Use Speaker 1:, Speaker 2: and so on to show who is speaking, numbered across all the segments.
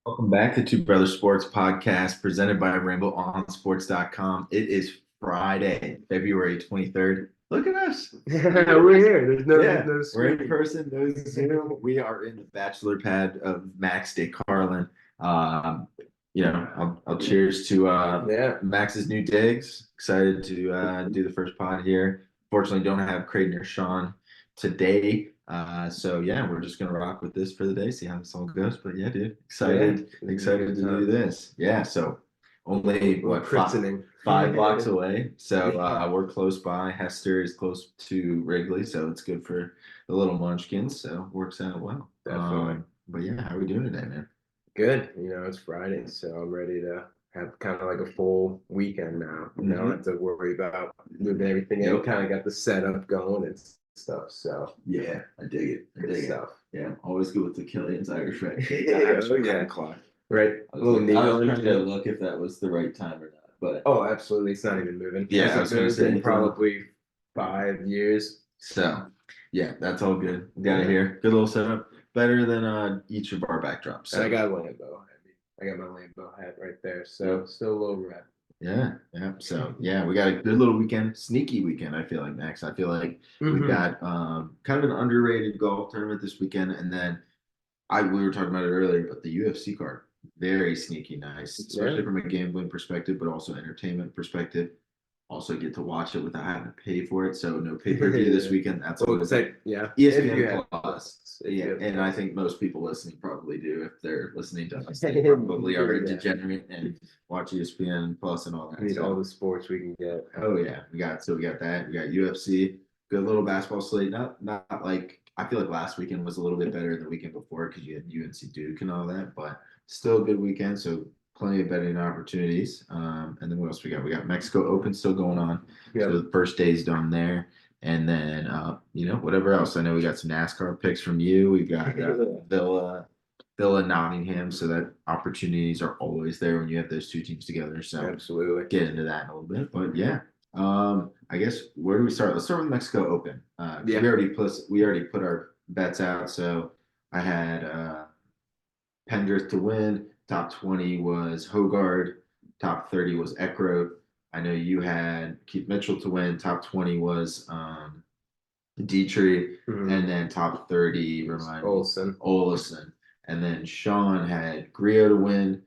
Speaker 1: Welcome back to Two Brothers Sports Podcast presented by RainbowOnSports.com. It is Friday, February 23rd. Look at us.
Speaker 2: We're here. There's no
Speaker 1: We're in
Speaker 2: screen.
Speaker 1: person, no Zoom. We are in the bachelor pad of Max Day Carlin. Um, I'll cheers to
Speaker 2: Yeah.
Speaker 1: Max's new digs. Excited to do the first pod here. Fortunately, don't have Creighton or Sean today. So yeah, we're just gonna rock with this for the day, see how this all goes. But yeah, dude, excited,
Speaker 2: This is a
Speaker 1: excited
Speaker 2: good
Speaker 1: to do
Speaker 2: time.
Speaker 1: this. Yeah, so only
Speaker 2: Little
Speaker 1: what five,
Speaker 2: christening.
Speaker 1: 5 blocks away. So
Speaker 2: Yeah.
Speaker 1: we're close by. Hester is close to Wrigley, so it's good for the little munchkins. So works out well.
Speaker 2: Definitely.
Speaker 1: But yeah, how are we doing today, man?
Speaker 2: Good. It's Friday, so I'm ready to have kind of like a full weekend now. I don't have to worry about moving everything in.
Speaker 1: Yep.
Speaker 2: Kind of got the setup going and stuff. So
Speaker 1: Yeah, I dig it. I
Speaker 2: good
Speaker 1: dig it.
Speaker 2: stuff.
Speaker 1: Yeah, always good with the Killian's Irish Red Cake.
Speaker 2: Oh, yeah.
Speaker 1: Clock.
Speaker 2: Right.
Speaker 1: I
Speaker 2: A
Speaker 1: was,
Speaker 2: little
Speaker 1: like, I was
Speaker 2: neon.
Speaker 1: trying to look if that was the right time or not, but
Speaker 2: Oh, absolutely. It's not even moving.
Speaker 1: yeah, I
Speaker 2: Hasn't
Speaker 1: was gonna
Speaker 2: moved
Speaker 1: say
Speaker 2: in probably 5 years.
Speaker 1: so. Yeah, that's all good. We got it
Speaker 2: Yeah.
Speaker 1: here. Good little setup. Better than each of our backdrops.
Speaker 2: And I
Speaker 1: So
Speaker 2: got Lambo. I got my Lambo hat right there. So still a little red.
Speaker 1: yeah, yeah. So yeah, we got a good little weekend, sneaky weekend. I feel like Max. I feel like we got kind of an underrated golf tournament this weekend, and then we were talking about it earlier, but the UFC card very sneaky nice, especially
Speaker 2: Yeah.
Speaker 1: from a gambling perspective, but also entertainment perspective. Also get to watch it without having to pay for it. So no pay-per-view this weekend. That's
Speaker 2: Well,
Speaker 1: always
Speaker 2: yeah. If you
Speaker 1: ESPN
Speaker 2: have
Speaker 1: Plus.
Speaker 2: if you
Speaker 1: Yeah,
Speaker 2: have
Speaker 1: and I think most people listening probably do. If they're listening to us, they probably are a
Speaker 2: Yeah.
Speaker 1: degenerate and watch ESPN Plus and all that.
Speaker 2: We need
Speaker 1: So
Speaker 2: all the sports we can get.
Speaker 1: oh yeah, we got that. We got UFC. Good little basketball slate. Not like I feel like last weekend was a little bit better than the weekend before because you had UNC Duke and all that, but still a good weekend. So plenty of betting opportunities. And then what else we got? We got Mexico Open still going on.
Speaker 2: Yeah.
Speaker 1: So the first day's done there. And then whatever else. I know we got some NASCAR picks from you. We got Villa Nottingham. So that opportunities are always there when you have those two teams together. So
Speaker 2: Absolutely.
Speaker 1: get into that in a little bit. But yeah. I guess where do we start? Let's start with Mexico Open.
Speaker 2: Yeah.
Speaker 1: We already put our bets out. So I had Pendrith to win. Top 20 was Hogard. Top 30 was Eckroat. I know you had Keith Mitchell to win. Top 20 was Dietrich. And then top 30, remind me, Olesen. And then Sean had Griot to win.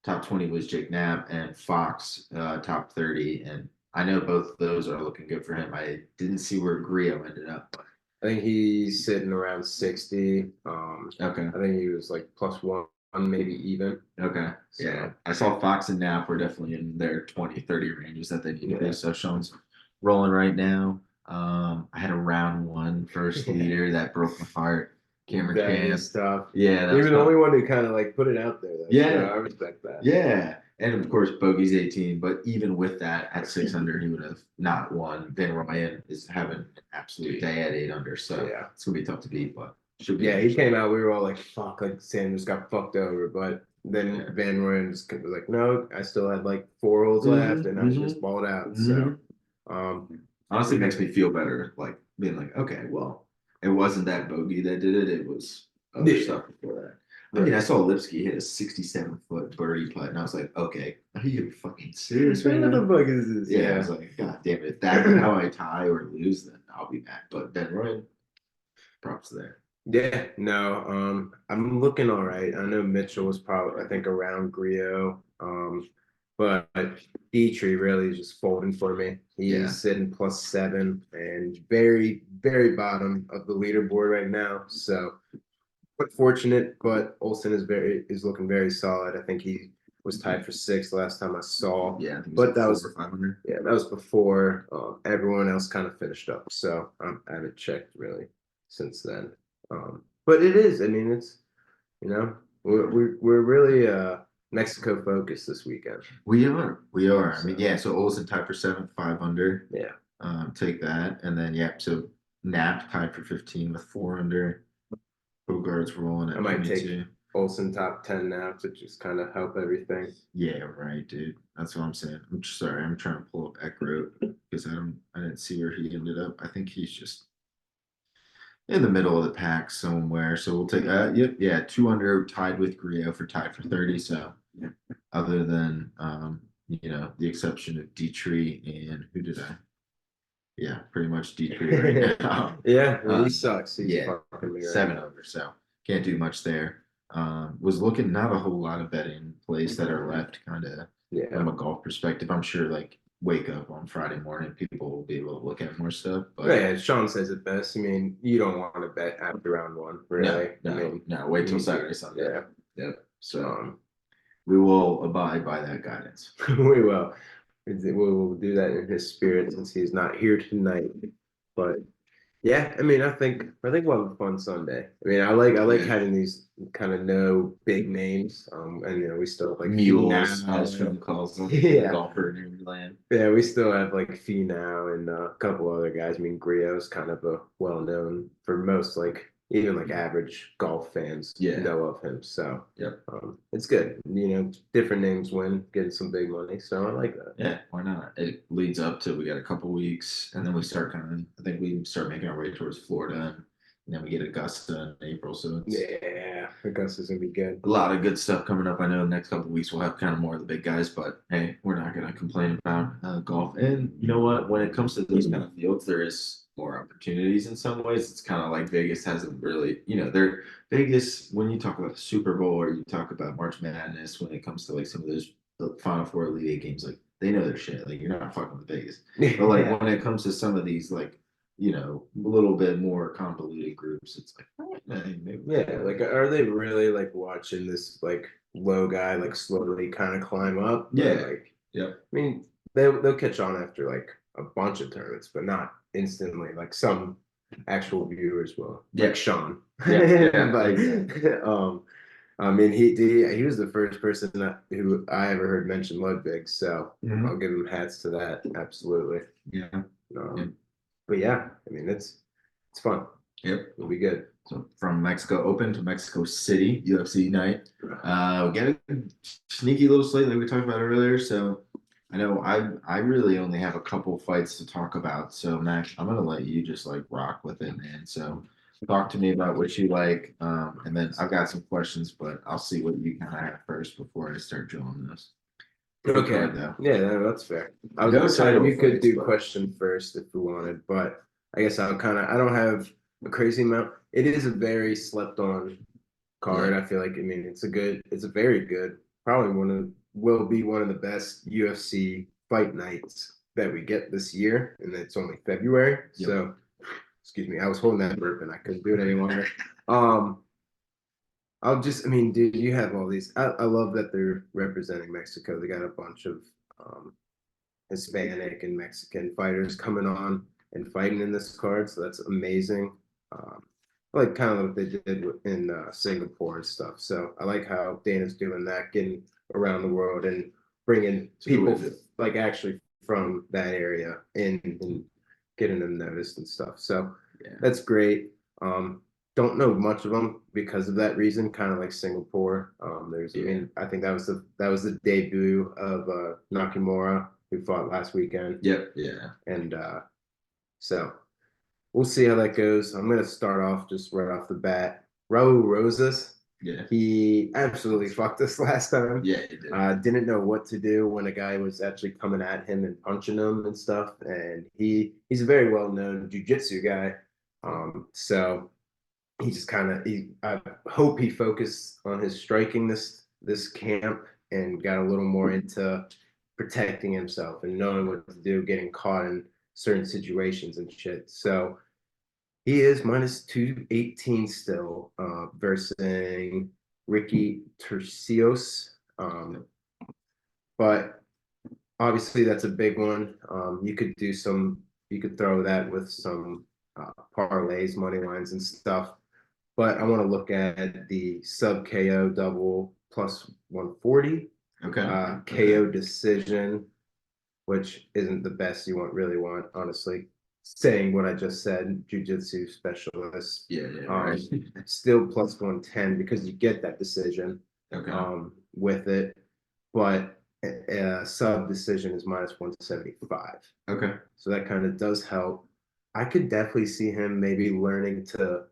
Speaker 1: Top 20 was Jake Knapp and Fox, top 30. And I know both of those are looking good for him. I didn't see where Griot ended up.
Speaker 2: I think he's sitting around 60.
Speaker 1: Okay.
Speaker 2: I think he was like +1, maybe even.
Speaker 1: Okay.
Speaker 2: So,
Speaker 1: yeah. I saw Fox and Knapp were definitely in their 20, 30 ranges that they need to be.
Speaker 2: Yeah.
Speaker 1: So Sean's rolling right now. I had a round one first leader that broke my heart. Cameron
Speaker 2: that
Speaker 1: Champ.
Speaker 2: is tough.
Speaker 1: Yeah,
Speaker 2: You're the only one who kind of like put it out there, though.
Speaker 1: Yeah.
Speaker 2: So I respect that.
Speaker 1: Yeah. And of course, Bogey's 18, but even with that, at 600, he would have not won. Then Ryan is having an absolute day at 8 under, so
Speaker 2: Yeah.
Speaker 1: it's gonna be tough to beat, but should be.
Speaker 2: Yeah, he came out. We were all like, "Fuck!" Like Sanders got fucked over, but then
Speaker 1: Yeah.
Speaker 2: Van Ryn just was like, "No, I still had like 4 holes left, and I just balled out." So,
Speaker 1: honestly, it makes me feel better, like being like, okay, well, it wasn't that bogey that did it; it was other stuff before that. I mean, I saw Lipsky hit a 67-foot birdie putt, and I was like, okay, are you fucking serious right
Speaker 2: what
Speaker 1: now?
Speaker 2: the fuck is this?
Speaker 1: Yeah, I was like, God damn it. If that's how I tie or lose, then I'll be mad. But Ben Ryan, props there.
Speaker 2: Yeah, no, I'm looking all right. I know Mitchell was probably, I think, around Griot. But Dietrich really is just folding for me. He's
Speaker 1: Yeah.
Speaker 2: sitting +7 and very, very bottom of the leaderboard right now. So quite fortunate, but Olsen is looking very solid. I think he was tied for 6th last time I saw.
Speaker 1: Yeah, I think
Speaker 2: But that was
Speaker 1: 500.
Speaker 2: Yeah, that was before everyone else kind of finished up. So I haven't checked really since then. But it is. I mean, it's we're really Mexico focused this weekend.
Speaker 1: We are. We are. I mean, yeah, so Olsen tied for 7th, 5 under.
Speaker 2: Yeah.
Speaker 1: Take that. And then yeah, so Knapp tied for 15 with 4 under. Bogart's rolling at
Speaker 2: I might
Speaker 1: 22.
Speaker 2: take Olsen top 10 now to just kind of help everything.
Speaker 1: Yeah, right, dude. That's what I'm saying. I'm just sorry. I'm trying to pull up Eckroat because I didn't see where he ended up. I think he's just in the middle of the pack somewhere. So we'll take yep, yeah, 2 under tied with Griot for tied for 30. So other than the exception of Dietrich and who did I? Yeah, pretty much Dietrich right now.
Speaker 2: Yeah, I mean, he
Speaker 1: Uh,
Speaker 2: sucks. He's
Speaker 1: yeah,
Speaker 2: fucking me right
Speaker 1: 7
Speaker 2: now.
Speaker 1: under, so can't do much there. Was looking not a whole lot of betting plays that are left kind of
Speaker 2: Yeah.
Speaker 1: from a golf perspective. I'm sure like wake up on Friday morning, people will be able to look at more stuff, but
Speaker 2: Yeah, Sean says it best. I mean, you don't want to bet after round one,
Speaker 1: no,
Speaker 2: really. I
Speaker 1: no,
Speaker 2: mean,
Speaker 1: no, wait till
Speaker 2: you
Speaker 1: Saturday,
Speaker 2: do.
Speaker 1: Sunday.
Speaker 2: Yeah.
Speaker 1: Yep. So
Speaker 2: Um,
Speaker 1: we will abide by that guidance.
Speaker 2: we will. We'll do that in his spirit since he's not here tonight. But yeah, I mean, I think we'll have a fun Sunday. I mean, I like
Speaker 1: Yeah.
Speaker 2: having these kind of no big names. And we still have like
Speaker 1: Mules,
Speaker 2: Finau
Speaker 1: as Sean calls them, the
Speaker 2: yeah,
Speaker 1: golfer in Newland.
Speaker 2: yeah, we still have like Finau and a couple other guys. I mean, Griot's kind of a well known for most like even like average golf fans
Speaker 1: Yeah.
Speaker 2: know of him. So
Speaker 1: Yep.
Speaker 2: it's good. Different names win, getting some big money. So I like that.
Speaker 1: Yeah, why not? It leads up to we got a couple weeks, and then we start I think we start making our way towards Florida, and then we get Augusta in April. So it's
Speaker 2: Yeah, Augusta's gonna be good.
Speaker 1: a lot of good stuff coming up. I know the next couple weeks we'll have kind of more of the big guys, but hey, we're not going to complain about golf. And you know what? When it comes to those kind of fields, there is more opportunities in some ways. It's kind of like Vegas hasn't really, they're Vegas when you talk about the Super Bowl or you talk about March Madness. When it comes to like some of those the Final Four Elite Eight games, like they know their shit. Like you're not fucking with Vegas, but like
Speaker 2: Yeah.
Speaker 1: when it comes to some of these like a little bit more convoluted groups, it's like, maybe.
Speaker 2: Yeah, like are they really like watching this like low guy like slowly kind of climb up? Or,
Speaker 1: Yeah.
Speaker 2: like
Speaker 1: Yep.
Speaker 2: I mean they'll catch on after like a bunch of tournaments, but not instantly. Like some actual viewers will,
Speaker 1: Yeah.
Speaker 2: like Sean.
Speaker 1: Yeah, yeah,
Speaker 2: But
Speaker 1: exactly.
Speaker 2: I mean he was the first person who I ever heard mention Ludwig, so
Speaker 1: Mhm.
Speaker 2: I'll give him hats to that. Absolutely.
Speaker 1: Yeah.
Speaker 2: Um, but yeah, I mean it's fun.
Speaker 1: Yep.
Speaker 2: It'll be good.
Speaker 1: So from Mexico Open to Mexico City UFC night, we get a sneaky little slate like we talked about earlier. So I know I really only have a couple fights to talk about. So Max, I'm gonna let you just like rock with it, man. So talk to me about what you like, and then I've got some questions, but I'll see what you kind of have first before I start drilling this. Good
Speaker 2: Okay.
Speaker 1: card, though.
Speaker 2: Yeah, that's fair. I was
Speaker 1: No
Speaker 2: gonna say
Speaker 1: title
Speaker 2: we could
Speaker 1: fights,
Speaker 2: do
Speaker 1: but-
Speaker 2: question first if we wanted, but I guess I don't have a crazy amount. It is a very slept on card.
Speaker 1: Yeah.
Speaker 2: I feel like it's a very good, probably will be one of the best UFC fight nights that we get this year, and it's only February.
Speaker 1: Yep.
Speaker 2: So excuse me, I was holding that burp and I couldn't do it any longer. Um I mean, dude, you have all these. I love that they're representing Mexico. They got a bunch of um, Hispanic and Mexican fighters coming on and fighting in this card, so that's amazing. Um, I like kind of what they did in Singapore and stuff. So I like how Dana's doing that, getting around the world and bringing people like actually from that area in and getting them noticed and stuff. So
Speaker 1: Yeah.
Speaker 2: that's great. Don't know much of them because of that reason, kind of like Singapore. I mean, I think that was the debut of Nakamura, who fought last weekend.
Speaker 1: Yep. Yeah.
Speaker 2: And so we'll see how that goes. I'm gonna start off just right off the bat. Raul Rosas,
Speaker 1: Yeah.
Speaker 2: he absolutely fucked us last time.
Speaker 1: Yeah. He did.
Speaker 2: Didn't know what to do when a guy was actually coming at him and punching him and stuff. And he's a very well known jujitsu guy. So he just I hope he focused on his striking this camp and got a little more into protecting himself and knowing what to do, getting caught in certain situations and shit. So he is minus 218 still, versus Ricky Tercios. But obviously that's a big one. You could throw that with some parlays, money lines and stuff. But I want to look at the sub KO double plus 140,
Speaker 1: Okay.
Speaker 2: KO decision, which isn't the best you really want, honestly. Saying what I just said, jujitsu specialist.
Speaker 1: Yeah. Yeah. Right.
Speaker 2: Still plus 110 because you get that decision
Speaker 1: Okay.
Speaker 2: with it, but sub decision is minus 175.
Speaker 1: Okay.
Speaker 2: So that kind of does help. I could definitely see him maybe learning to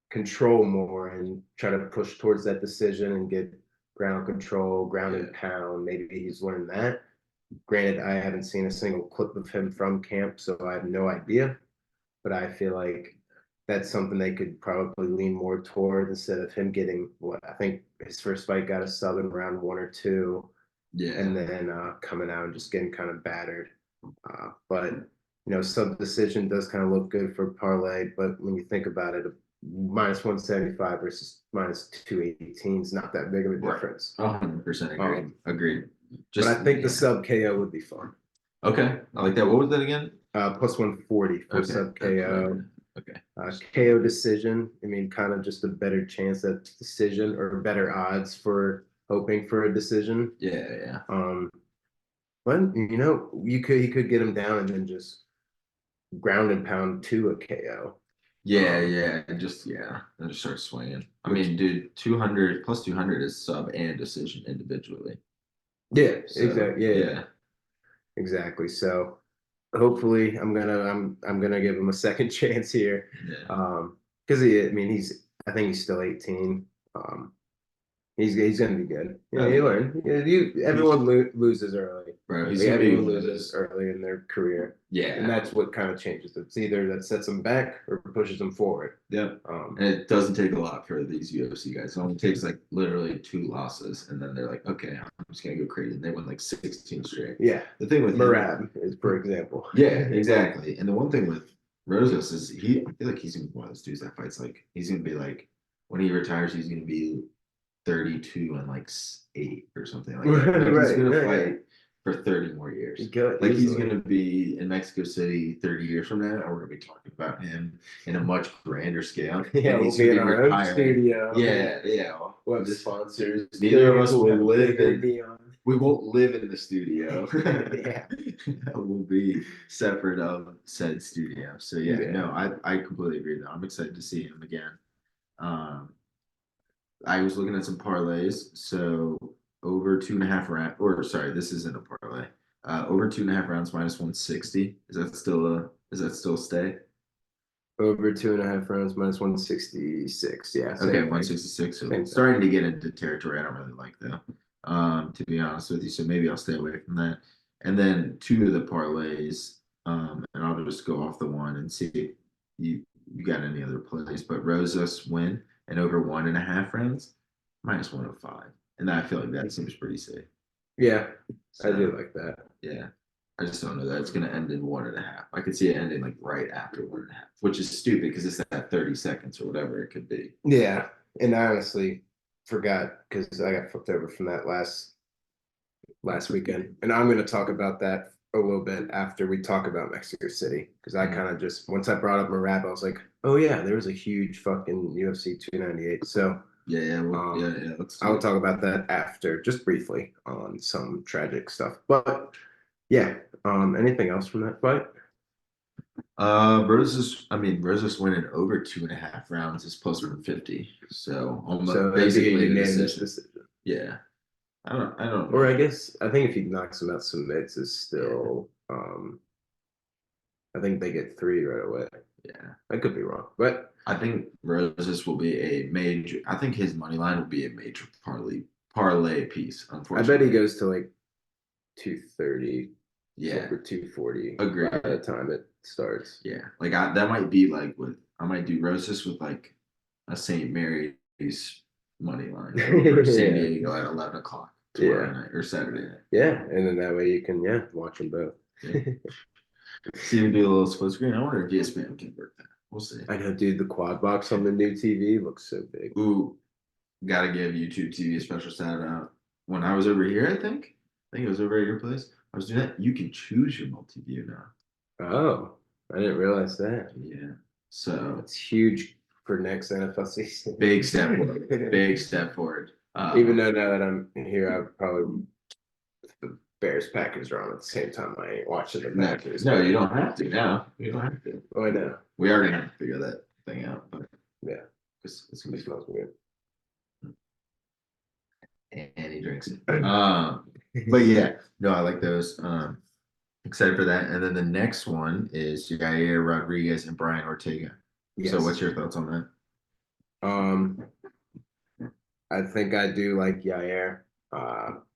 Speaker 2: control more and try to push towards that decision and get ground control, ground and pound. Maybe he's learned that. Granted, I haven't seen a single clip of him from camp, so I have no idea. But I feel like that's something they could probably lean more toward instead of him getting what I think his first fight got a sub in round 1 or 2, and
Speaker 1: Yeah.
Speaker 2: then coming out and just getting kind of battered. But sub decision does kind of look good for parlay, but when you think about it, minus 175 versus minus 218 is not that big of a
Speaker 1: Right.
Speaker 2: difference.
Speaker 1: 100% agree. Agreed.
Speaker 2: But I think the
Speaker 1: yeah.
Speaker 2: sub KO would be fun.
Speaker 1: Okay, I like that. What was that again?
Speaker 2: Plus 140 for
Speaker 1: Okay,
Speaker 2: sub
Speaker 1: that's what I
Speaker 2: KO.
Speaker 1: heard. Okay.
Speaker 2: KO decision. I mean, kind of just a better chance at decision or better odds for hoping for a decision.
Speaker 1: Yeah.
Speaker 2: But he could get him down and then just ground and pound to a KO.
Speaker 1: And just start swinging. I mean, dude, 200 plus 200 is sub and decision individually.
Speaker 2: Yeah,
Speaker 1: So,
Speaker 2: exactly. Yeah, exactly. So hopefully I'm gonna give him a second chance here.
Speaker 1: Yeah.
Speaker 2: Because I think he's still 18. He's gonna be good. Yeah, you learn. Everyone loses early.
Speaker 1: Bro, he's
Speaker 2: Like,
Speaker 1: gonna be
Speaker 2: everyone
Speaker 1: one of
Speaker 2: loses
Speaker 1: those.
Speaker 2: early in their career.
Speaker 1: Yeah.
Speaker 2: And that's what kind of changes it. It's either that sets them back or pushes them forward.
Speaker 1: Yep. And it doesn't take a lot for these UFC guys. It only takes like literally 2 losses, and then they're like, okay, I'm just gonna go crazy. And they win like 16 straight.
Speaker 2: Yeah.
Speaker 1: The thing with
Speaker 2: Merab is, for example.
Speaker 1: Yeah, exactly. And the one thing with Rosas is I feel like he's gonna be one of those dudes that fights like he's gonna be like when he retires, he's gonna be 32 and like 8 or something like that. Like, he's gonna fight for 30 more years. Like he's gonna be in Mexico City 30 years from now, and we're gonna be talking about him in a much grander scale.
Speaker 2: Yeah,
Speaker 1: and
Speaker 2: we'll be in our own studio.
Speaker 1: Yeah.
Speaker 2: We'll have sponsors.
Speaker 1: Neither of us will live in.
Speaker 2: Neon.
Speaker 1: We won't live in the studio.
Speaker 2: Yeah.
Speaker 1: We'll be separate of said studio. So
Speaker 2: Yeah.
Speaker 1: no, I completely agree though. I'm excited to see him again. I was looking at some parlays. So over 2.5 rounds, or sorry, this isn't a parlay. Over 2.5 rounds minus 160. Is that still stay?
Speaker 2: Over 2.5 rounds minus 166. Yeah.
Speaker 1: Okay, 166. So starting to get into territory I don't really like though. To be honest with you. So maybe I'll stay away from that. And then 2 of the parlays, and I'll just go off the one and see if you got any other plays. But Rosas win and over 1.5 rounds, minus 105. And I feel like that seems pretty safe.
Speaker 2: Yeah,
Speaker 1: So,
Speaker 2: I do like that.
Speaker 1: Yeah. I just don't know that it's gonna end in 1.5. I could see it ending like right after 1.5, which is stupid because it's that 30 seconds or whatever it could be.
Speaker 2: Yeah, and I honestly forgot because I got flipped over from that last weekend, and I'm going to talk about that a little bit after we talk about Mexico City because I kind of just once I brought up Merab, I was like, oh yeah, there was a huge fucking UFC 298. So
Speaker 1: Yeah.
Speaker 2: I will talk about that after, just briefly on some tragic stuff. But yeah, anything else from that fight?
Speaker 1: Rosas winning over 2.5 rounds is plus 150. So almost basically a decision. Yeah. I don't
Speaker 2: Or I guess I think if he knocks him out submits is still I think they get 3 right away.
Speaker 1: Yeah.
Speaker 2: I could be wrong. But
Speaker 1: I think Rosas will be I think his money line will be a major parlay piece, unfortunately.
Speaker 2: I bet he goes to like 230.
Speaker 1: Yeah.
Speaker 2: Or 240.
Speaker 1: Agree.
Speaker 2: By the time it starts.
Speaker 1: Yeah. Like that might be like I might do Rosas with like a St. Mary's money line over San Diego at 11 o'clock tomorrow night or Saturday night.
Speaker 2: Yeah, and then that way you can watch them both.
Speaker 1: Yeah. See if we do a little split screen. I wonder if ESPN can work that. We'll see.
Speaker 2: I know, dude. The quad box on the new TV looks so big.
Speaker 1: Ooh, gotta give YouTube TV a special shout out. When I was over here, I think it was over at your place. I was doing that. You can choose your multi-view now.
Speaker 2: Oh, I didn't realize that.
Speaker 1: Yeah. So
Speaker 2: it's huge for next NFL season.
Speaker 1: Big step forward. Big step forward.
Speaker 2: Even though now that I'm here, I probably the Bears Packers are on at the same time. I ain't watching the Packers.
Speaker 1: No, you don't have to now. You don't have to.
Speaker 2: Oh, I know.
Speaker 1: We are gonna have to figure that thing out. But
Speaker 2: yeah,
Speaker 1: it's gonna be
Speaker 2: smells good.
Speaker 1: And he drinks it. But yeah, no, I like those. excited for that. And then the next one is Yair Rodriguez and Brian Ortega. So what's
Speaker 2: Yes.
Speaker 1: your thoughts on that?
Speaker 2: Um, I think I do like Yair.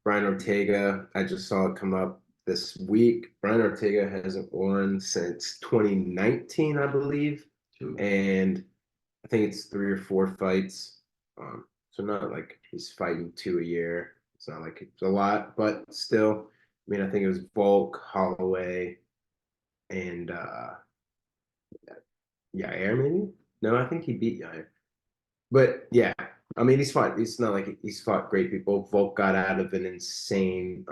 Speaker 2: Brian Ortega, I just saw it come up this week. Brian Ortega hasn't won since 2019, I believe.
Speaker 1: Two.
Speaker 2: And I think it's 3 or 4 fights. So not like he's fighting 2 a year. It's not like it's a lot, but still, I mean, I think it was Volk, Holloway, and Yair, maybe? No, I think he beat Yair. But yeah, I mean, he's fought. It's not like he's fought great people. Volk got out of an insane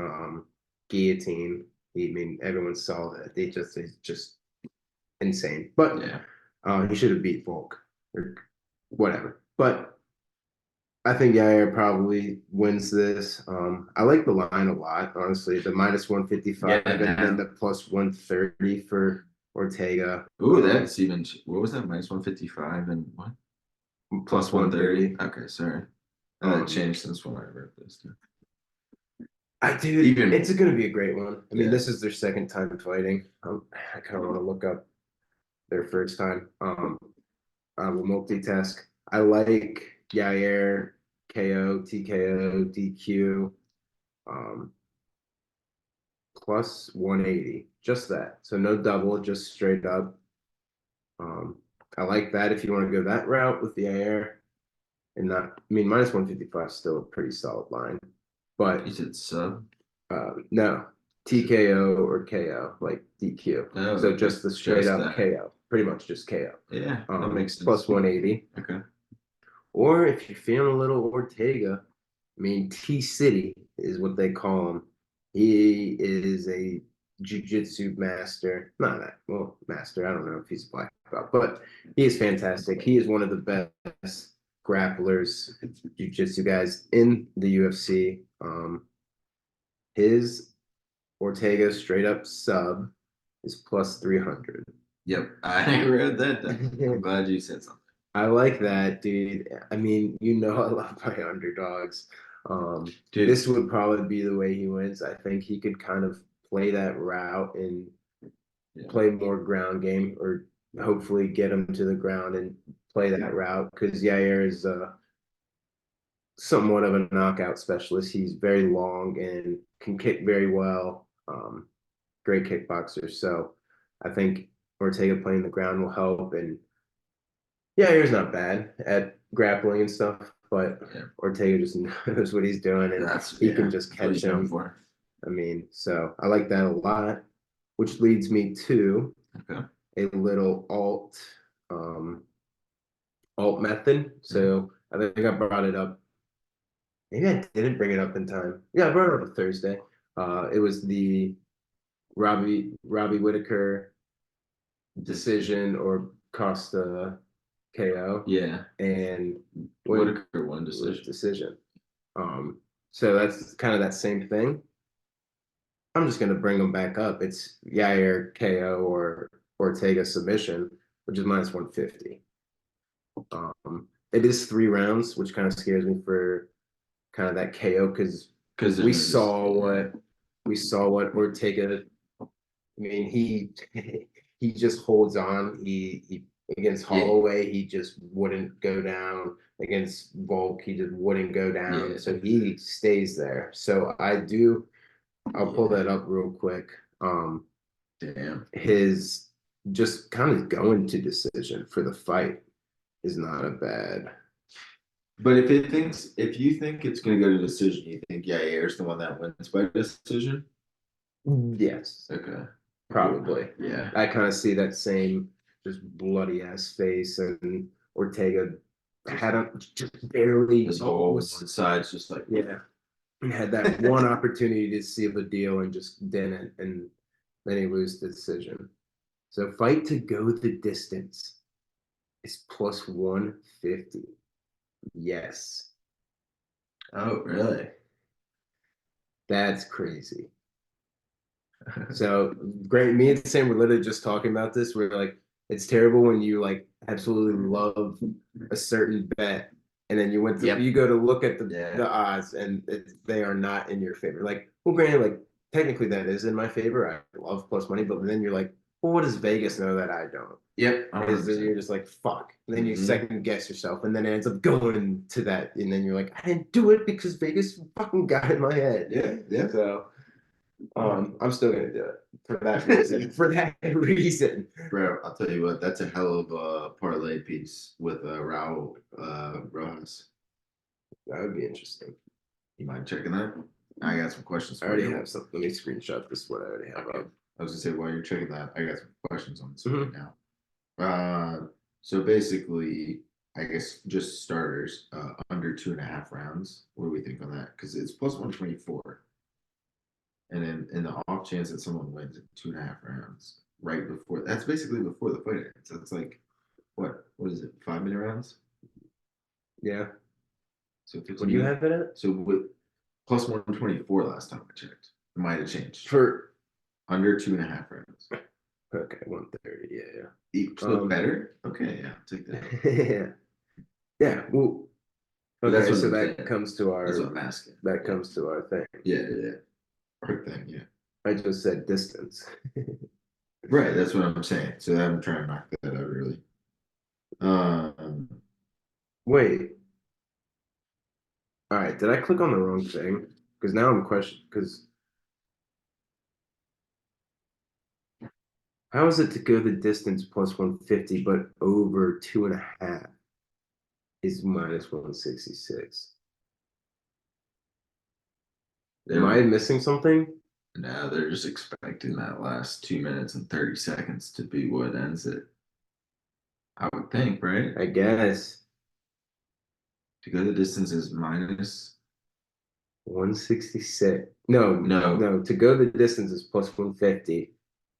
Speaker 2: guillotine. I mean, everyone saw that. It's just insane. But
Speaker 1: Yeah.
Speaker 2: he should have beat Volk or whatever. But I think Yair probably wins this. I like the line a lot, honestly. The -155
Speaker 1: Yeah,
Speaker 2: and then
Speaker 1: now.
Speaker 2: the +130 for Ortega.
Speaker 1: Ooh, that's even. What was that? -155 and what? Plus 130. Okay, sorry. That changed since when I read this. Too.
Speaker 2: I do.
Speaker 1: Even
Speaker 2: It's going to be a great one. I mean,
Speaker 1: Yeah.
Speaker 2: this is their second time fighting. I kind of want to look up their first time. I will multitask. I like Yair, KO, TKO, DQ, um, +180. Just that. So no double, just straight up. I like that if you want to go that route with the Yair. And not, I mean, -155 is still a pretty solid line. But
Speaker 1: you said sub.
Speaker 2: no, TKO or KO, like DQ.
Speaker 1: Oh,
Speaker 2: So
Speaker 1: okay.
Speaker 2: just the straight
Speaker 1: Just
Speaker 2: up
Speaker 1: that.
Speaker 2: KO, pretty much just KO.
Speaker 1: Yeah, that makes sense.
Speaker 2: +180.
Speaker 1: Okay.
Speaker 2: Or if you're feeling a little Ortega, I mean, T City is what they call him. He is a jiu-jitsu master. Not that, well, master. I don't know if he's a black belt, but he is fantastic. He is one of the best grapplers, jiu-jitsu guys in the UFC. His Ortega straight up sub is +300.
Speaker 1: Yep, I read that. I'm glad you said something.
Speaker 2: I like that, dude. I mean, I love my underdogs.
Speaker 1: Dude,
Speaker 2: This would probably be the way he wins. I think he could kind of play that route and play more ground game, or hopefully get him to the ground and play that route. Because Yair is somewhat of a knockout specialist. He's very long and can kick very well. Great kickboxer. So I think Ortega playing the ground will help. And Yair's not bad at grappling and stuff, but Ortega just knows what he's doing, and he can just catch him.
Speaker 1: For.
Speaker 2: I mean, so I like that a lot, which leads me to a little alt method. So I think I brought it up. Maybe I didn't bring it up in time. Yeah, I brought it up on Thursday. It was the Robbie Whitaker decision or Costa KO.
Speaker 1: Yeah.
Speaker 2: And
Speaker 1: Whitaker won
Speaker 2: decision. So that's kind of that same thing. I'm just gonna bring them back up. It's Yair KO or Ortega submission, which is -150. It is 3 rounds, which kind of scares me for kind of that KO because we saw what Ortega. I mean, he just holds on. He against Holloway, he just wouldn't go down. Against Volk, he just wouldn't go down. So he stays there. So I'll pull that up real quick.
Speaker 1: Damn.
Speaker 2: His just kind of going to decision for the fight is not a bad.
Speaker 1: But if you think it's gonna go to decision, you think Yair's the one that wins by decision?
Speaker 2: Yes.
Speaker 1: Okay.
Speaker 2: Probably.
Speaker 1: Yeah.
Speaker 2: I kind of see that same just bloody ass face, and Ortega had just barely.
Speaker 1: His whole one side's just like
Speaker 2: had that one opportunity to seal the deal and just didn't, and then he loses the decision. So fight to go the distance is +150. Yes.
Speaker 1: Oh, really?
Speaker 2: That's crazy. So great. Me and Sam were literally just talking about this. We're like, it's terrible when you like absolutely love a certain bet, and then you go to look at the odds, and they are not in your favor. Like, well, granted, like technically that is in my favor. I love plus money, but then you're like, well, what does Vegas know that I don't?
Speaker 1: Yep.
Speaker 2: Is that
Speaker 1: 100%.
Speaker 2: you're just like fuck, and then you
Speaker 1: Mhm.
Speaker 2: second guess yourself, and then it ends up going to that, and then you're like, I didn't do it because Vegas fucking got in my head.
Speaker 1: Yeah, yeah.
Speaker 2: So, I'm still gonna do it for that reason. For that reason,
Speaker 1: Bro, I'll tell you what, that's a hell of a parlay piece with Raul Rojas.
Speaker 2: that would be interesting.
Speaker 1: You mind checking that? I got some questions
Speaker 2: I
Speaker 1: for
Speaker 2: already
Speaker 1: you.
Speaker 2: have something. Let me screenshot this. What I already have
Speaker 1: Okay.
Speaker 2: up.
Speaker 1: I was gonna say while you're checking that, I got some questions on this
Speaker 2: Mhm.
Speaker 1: right now. So basically, I guess just starters, under 2.5 rounds. What do we think on that? Because it's plus 124. And then in the off chance that someone wins in 2.5 rounds, right before that's basically before the fight ends. So it's like what is it, 5 minute rounds?
Speaker 2: Yeah.
Speaker 1: So 15
Speaker 2: What do you
Speaker 1: minutes.
Speaker 2: have it at?
Speaker 1: So with plus 124 last time I checked. It might have changed.
Speaker 2: For
Speaker 1: Under 2.5 rounds.
Speaker 2: okay, 130. Yeah,
Speaker 1: So better? Okay, yeah, I'll take that.
Speaker 2: yeah. Yeah. Well,
Speaker 1: But that's
Speaker 2: okay,
Speaker 1: what
Speaker 2: so
Speaker 1: I'm
Speaker 2: that
Speaker 1: saying.
Speaker 2: comes to
Speaker 1: That's what
Speaker 2: our
Speaker 1: I'm asking.
Speaker 2: that comes to our thing.
Speaker 1: Yeah. Our thing, yeah.
Speaker 2: I just said distance.
Speaker 1: Right, that's what I'm saying. So I'm trying to knock that out really. Um,
Speaker 2: Wait. All right. Did I click on the wrong thing? Because now I'm questioning. Because how is it to go the distance plus 150, but over 2.5 is minus 166? Am I
Speaker 1: they're
Speaker 2: missing something?
Speaker 1: now they're just expecting that last 2 minutes and 30 seconds to be what ends it. I would think, right?
Speaker 2: I guess
Speaker 1: To go the distance is minus
Speaker 2: 166. No,
Speaker 1: no.
Speaker 2: no. To go the distance is plus 150.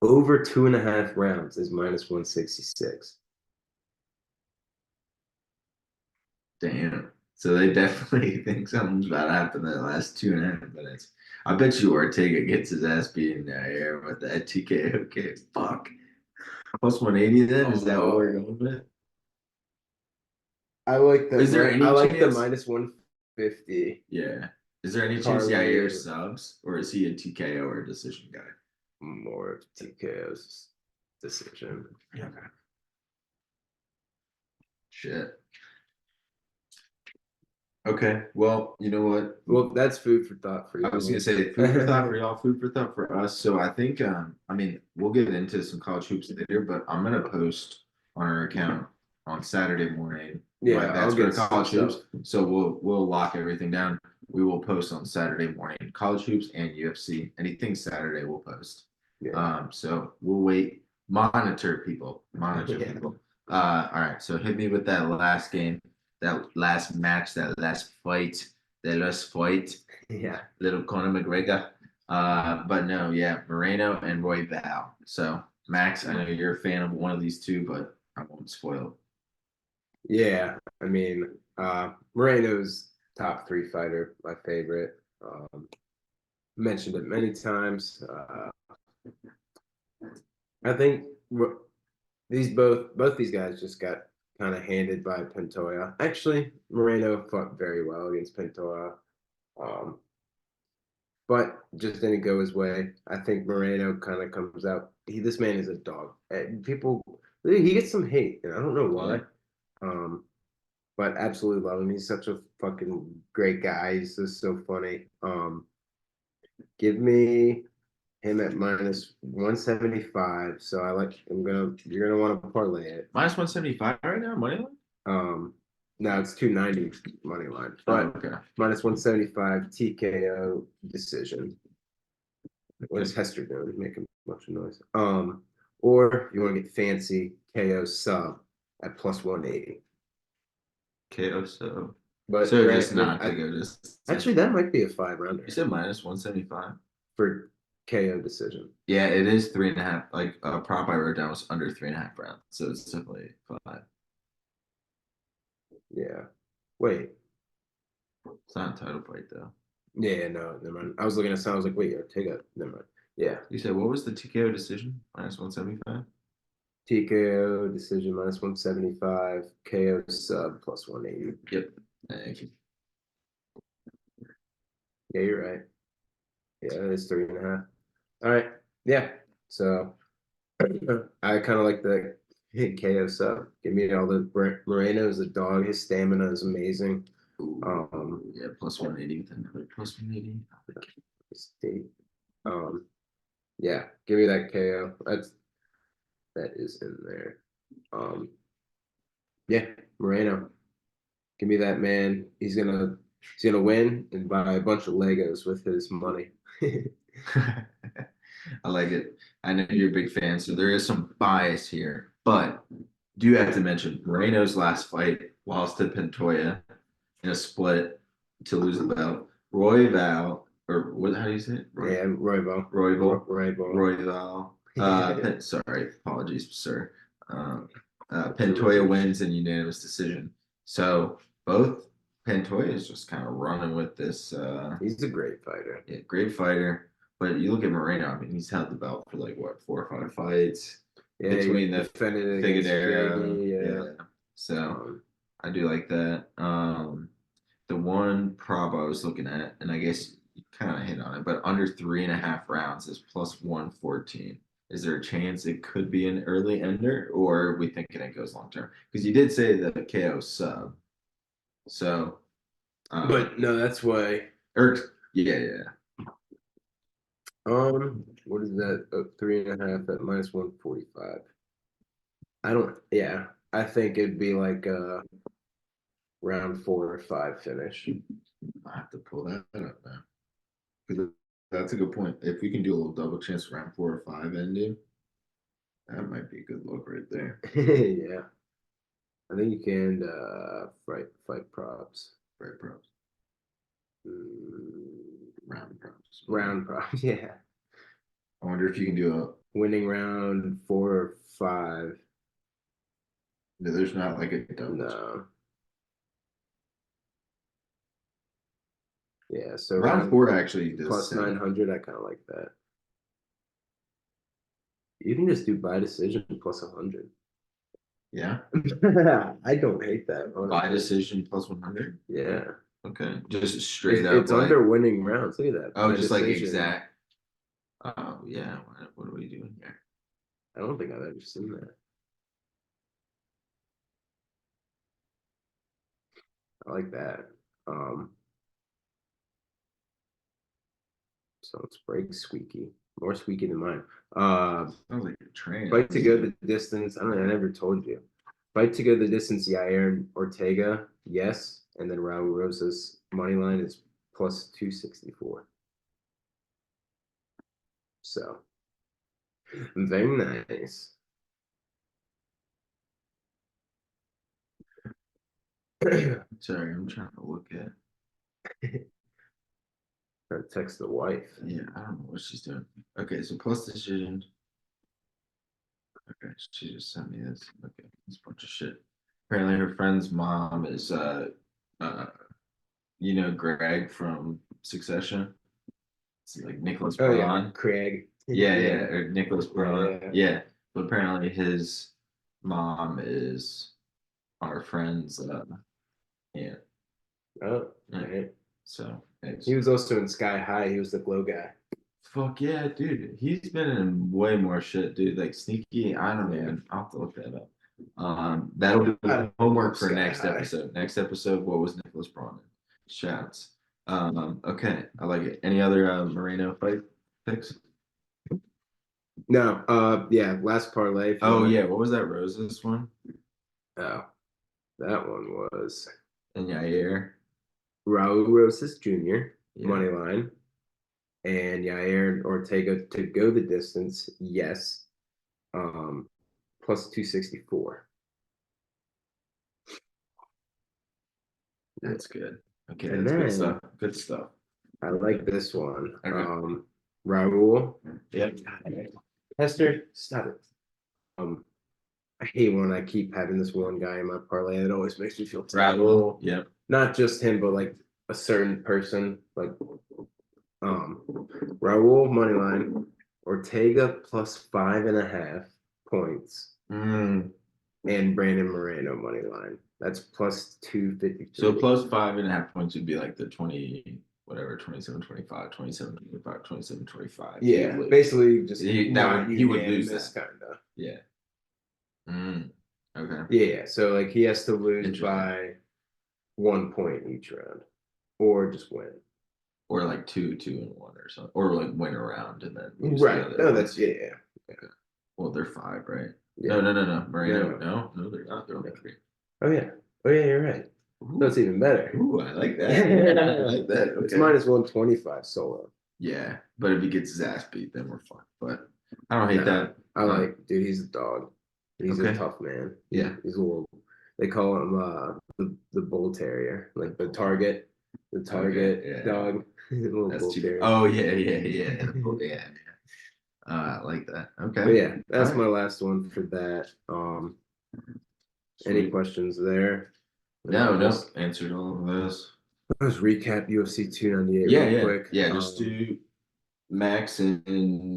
Speaker 2: Over 2.5 rounds is minus 166.
Speaker 1: Damn. So they definitely think something's about to happen in the last 2.5 minutes. I bet you Ortega gets his ass beat in the air with that TK. Okay, fuck. Plus 180 then? Is that what we're going with?
Speaker 2: I like the
Speaker 1: Is there any
Speaker 2: I like the
Speaker 1: chance?
Speaker 2: minus 150
Speaker 1: Yeah. Is there any chance
Speaker 2: parlay
Speaker 1: Yair subs, or is he a TKO or a decision guy?
Speaker 2: more of TKO's decision.
Speaker 1: Okay. Shit. Okay. Well, you know what?
Speaker 2: Well, that's food for thought for you.
Speaker 1: I was gonna say food for thought for y'all, food for thought for us. So I think I mean we'll get into some college hoops later, but I'm gonna post on our account on Saturday morning.
Speaker 2: Yeah,
Speaker 1: Like
Speaker 2: I'll
Speaker 1: that's
Speaker 2: get
Speaker 1: for
Speaker 2: some
Speaker 1: college hoops.
Speaker 2: stuff.
Speaker 1: So we'll lock everything down. We will post on Saturday morning college hoops and UFC. Anything Saturday we'll post.
Speaker 2: Yeah.
Speaker 1: So we'll wait. Monitor people. Monitor
Speaker 2: Yeah.
Speaker 1: people. All right. So hit me with that last game, that last match, that last fight, that last fight.
Speaker 2: Yeah.
Speaker 1: Little Conor McGregor. But no, yeah, Moreno and Roy Val. So Max, I know you're a fan of one of these two, but I won't spoil.
Speaker 2: Yeah. I mean, Moreno's top 3 fighter, my favorite. Mentioned it many times. I think both these guys just got kind of handed by Pantoja. Actually, Moreno fought very well against Pantoja, um, but just didn't go his way. I think Moreno kind of comes out. This man is a dog. And people, he gets some hate, and I don't know why.
Speaker 1: Yeah.
Speaker 2: But absolutely love him. He's such a fucking great guy. He's just so funny. Give me him at minus 175. So you're gonna want to parlay it.
Speaker 1: Minus 175 right now, money line?
Speaker 2: No, it's 290 money line,
Speaker 1: Oh,
Speaker 2: but
Speaker 1: okay.
Speaker 2: minus 175 TKO decision. What is Hester doing? He's making a bunch of noise. Or you want to get fancy KO sub at plus 180.
Speaker 1: KO, so
Speaker 2: But
Speaker 1: so just
Speaker 2: granted,
Speaker 1: not to go just
Speaker 2: actually that might be a 5 rounder
Speaker 1: you said minus 175.
Speaker 2: for KO decision.
Speaker 1: Yeah, it is 3.5. Like a prop I wrote down was under 3.5 rounds, so it's definitely 5.
Speaker 2: Yeah. Wait.
Speaker 1: It's not a title fight though.
Speaker 2: Yeah, no, never mind. I was looking at sound. I was like, wait, Ortega. Never mind. Yeah.
Speaker 1: You said what was the TKO decision? Minus 175.
Speaker 2: TKO decision minus 175. KO sub plus 180.
Speaker 1: Yep. Thank you.
Speaker 2: Yeah, you're right. Yeah, it's 3.5. All right. Yeah. So I kind of like the KO sub. Give me all the Moreno is a dog. His stamina is amazing.
Speaker 1: Yeah, plus 180 with another plus 180.
Speaker 2: State. Yeah, give me that KO. That is in there. Yeah, Moreno. Give me that man. He's gonna win and buy a bunch of Legos with his money.
Speaker 1: I like it. I know you're a big fan, so there is some bias here, but do have to mention Moreno's last fight lost to Pantoja in a split to lose the belt. Roy Val, or what? How do you say it?
Speaker 2: Yeah, Royval.
Speaker 1: Royval.
Speaker 2: Royval.
Speaker 1: Royval. Sorry, apologies, sir. Pantoja wins in unanimous decision. So both Pantoja is just kind of running with this.
Speaker 2: He's a great fighter.
Speaker 1: Yeah, great fighter. But you look at Moreno. I mean, he's held the belt for like what 4 or 5 fights
Speaker 2: Yeah,
Speaker 1: between
Speaker 2: he
Speaker 1: the
Speaker 2: defended against
Speaker 1: Figueroa.
Speaker 2: Figgy,
Speaker 1: Yeah. So
Speaker 2: Um,
Speaker 1: I do like that. The one prop I was looking at, and I guess you kind of hit on it, but under 3.5 rounds is plus 114. Is there a chance it could be an early ender, or are we thinking it goes long term? Because you did say the KO sub. So,
Speaker 2: but no, that's why.
Speaker 1: or yeah.
Speaker 2: What is that? 3.5 at minus 145. I don't. Yeah, I think it'd be like a round 4 or 5 finish.
Speaker 1: I have to pull that up now. 'Cause that's a good point. If we can do a little double chance round 4 or 5 ending, that might be a good look right there.
Speaker 2: Yeah, I think you can fight props.
Speaker 1: Right, props.
Speaker 2: Mm,
Speaker 1: Round props.
Speaker 2: round props. Yeah,
Speaker 1: I wonder if you can do a.
Speaker 2: winning round 4 or 5.
Speaker 1: There's not like a double.
Speaker 2: No. Yeah, so
Speaker 1: Round 4 actually does
Speaker 2: plus
Speaker 1: sound-
Speaker 2: 900. I kind of like that. You can just do by decision plus 100.
Speaker 1: Yeah.
Speaker 2: I don't hate that.
Speaker 1: By
Speaker 2: Honestly.
Speaker 1: decision plus 100.
Speaker 2: Yeah.
Speaker 1: Okay. Just straight
Speaker 2: It's,
Speaker 1: up.
Speaker 2: it's
Speaker 1: like,
Speaker 2: under winning rounds. Look at that.
Speaker 1: Oh,
Speaker 2: By
Speaker 1: just like
Speaker 2: decision.
Speaker 1: exact. Oh, yeah. What are we doing here?
Speaker 2: I don't think I've ever seen that. I like that. So let's break squeaky. More squeaky than mine.
Speaker 1: Sounds like a train.
Speaker 2: Fight to go the distance. I don't know, I never told you. Fight to go the distance, Yair and Ortega, yes. And then Raul Rosa's money line is plus 264. So very nice.
Speaker 1: Sorry, I'm trying to look at.
Speaker 2: Trying to text the wife.
Speaker 1: Yeah, I don't know what she's doing. Okay, so plus decision. Okay, she just sent me this. Okay, this bunch of shit. Apparently, her friend's mom is Greg from Succession. It's like Nicholas
Speaker 2: Oh yeah,
Speaker 1: Braun.
Speaker 2: Craig.
Speaker 1: Yeah, or Nicholas Braun.
Speaker 2: Yeah.
Speaker 1: Yeah, but apparently his mom is our friend's aunt.
Speaker 2: Oh,
Speaker 1: Yeah.
Speaker 2: right.
Speaker 1: So
Speaker 2: He was also in Sky High. He was the glow guy.
Speaker 1: fuck yeah, dude. He's been in way more shit, dude. Like Sneaky, I don't even. I'll have to look that up. That'll be homework for
Speaker 2: Sky
Speaker 1: next
Speaker 2: High.
Speaker 1: episode. Next episode, what was Nicholas Braun in? Shouts. Okay, I like it. Any other Moreno fight picks?
Speaker 2: No, yeah, last parlay.
Speaker 1: Oh yeah, what was that Roses one?
Speaker 2: Oh, that one was
Speaker 1: And Yair.
Speaker 2: Raul Rosas Jr.
Speaker 1: Yeah.
Speaker 2: money line, and Yair Ortega to go the distance. Yes, plus 264.
Speaker 1: That's good. Okay,
Speaker 2: And
Speaker 1: that's good
Speaker 2: then-
Speaker 1: stuff. Good stuff.
Speaker 2: I like this one.
Speaker 1: Okay.
Speaker 2: Raul.
Speaker 1: Yep.
Speaker 2: Hester, stop it. I hate when I keep having this one guy in my parlay. It always makes me feel terrible.
Speaker 1: Yep.
Speaker 2: Not just him, but like a certain person. Like Raul moneyline, Ortega plus 5.5 points,
Speaker 1: Mm.
Speaker 2: and Brandon Moreno money line. That's plus 253.
Speaker 1: So plus 5.5 points would be like the 20 whatever 27-25, 27-25, 27-25.
Speaker 2: Yeah, basically just
Speaker 1: He would lose
Speaker 2: unanimous,
Speaker 1: that.
Speaker 2: kinda.
Speaker 1: Yeah. Okay.
Speaker 2: Yeah, so like he has to lose
Speaker 1: Interesting.
Speaker 2: by 1 point each round, or just win.
Speaker 1: Or like 2-2-1 or something, or like win a round and then lose the
Speaker 2: Right.
Speaker 1: other
Speaker 2: No,
Speaker 1: one.
Speaker 2: that's yeah.
Speaker 1: Well, they're 5, right?
Speaker 2: Yeah.
Speaker 1: No. Moreno,
Speaker 2: No.
Speaker 1: no, they're not. They're only 3.
Speaker 2: Oh yeah. Oh yeah, you're right. So it's even better.
Speaker 1: Ooh, I like that. I like that.
Speaker 2: It's
Speaker 1: Okay.
Speaker 2: -125 solo.
Speaker 1: Yeah, but if he gets his ass beat, then we're fucked. But I don't hate
Speaker 2: Nah,
Speaker 1: that.
Speaker 2: I like, dude, he's a dog. He's a
Speaker 1: Okay.
Speaker 2: tough man.
Speaker 1: Yeah.
Speaker 2: He's a little, they call him the bull terrier, like the target
Speaker 1: yeah.
Speaker 2: dog. Little
Speaker 1: That's
Speaker 2: bull
Speaker 1: too.
Speaker 2: terrier.
Speaker 1: Oh yeah. Yeah. I like that. Okay.
Speaker 2: But yeah, that's
Speaker 1: All
Speaker 2: my
Speaker 1: right.
Speaker 2: last one for that. Any
Speaker 1: Sweet.
Speaker 2: questions there? And
Speaker 1: No,
Speaker 2: I'll
Speaker 1: no. Answered all of those.
Speaker 2: just recap UFC 298
Speaker 1: Yeah,
Speaker 2: real
Speaker 1: yeah,
Speaker 2: quick.
Speaker 1: yeah. Just do max in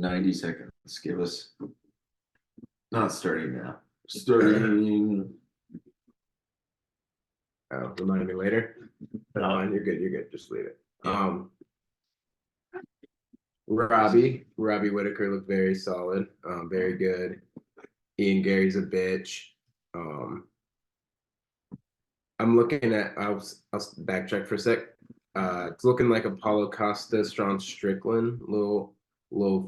Speaker 1: 90 seconds. Give us not starting now. Starting.
Speaker 2: Oh, remind me later. No, you're good. You're good. Just leave it.
Speaker 1: Yeah.
Speaker 2: Robbie Whitaker looked very solid. Very good. Ian Gary's a bitch. I'm looking at. I'll backtrack for a sec. It's looking like Apollo Costa, Strawn Strickland. Little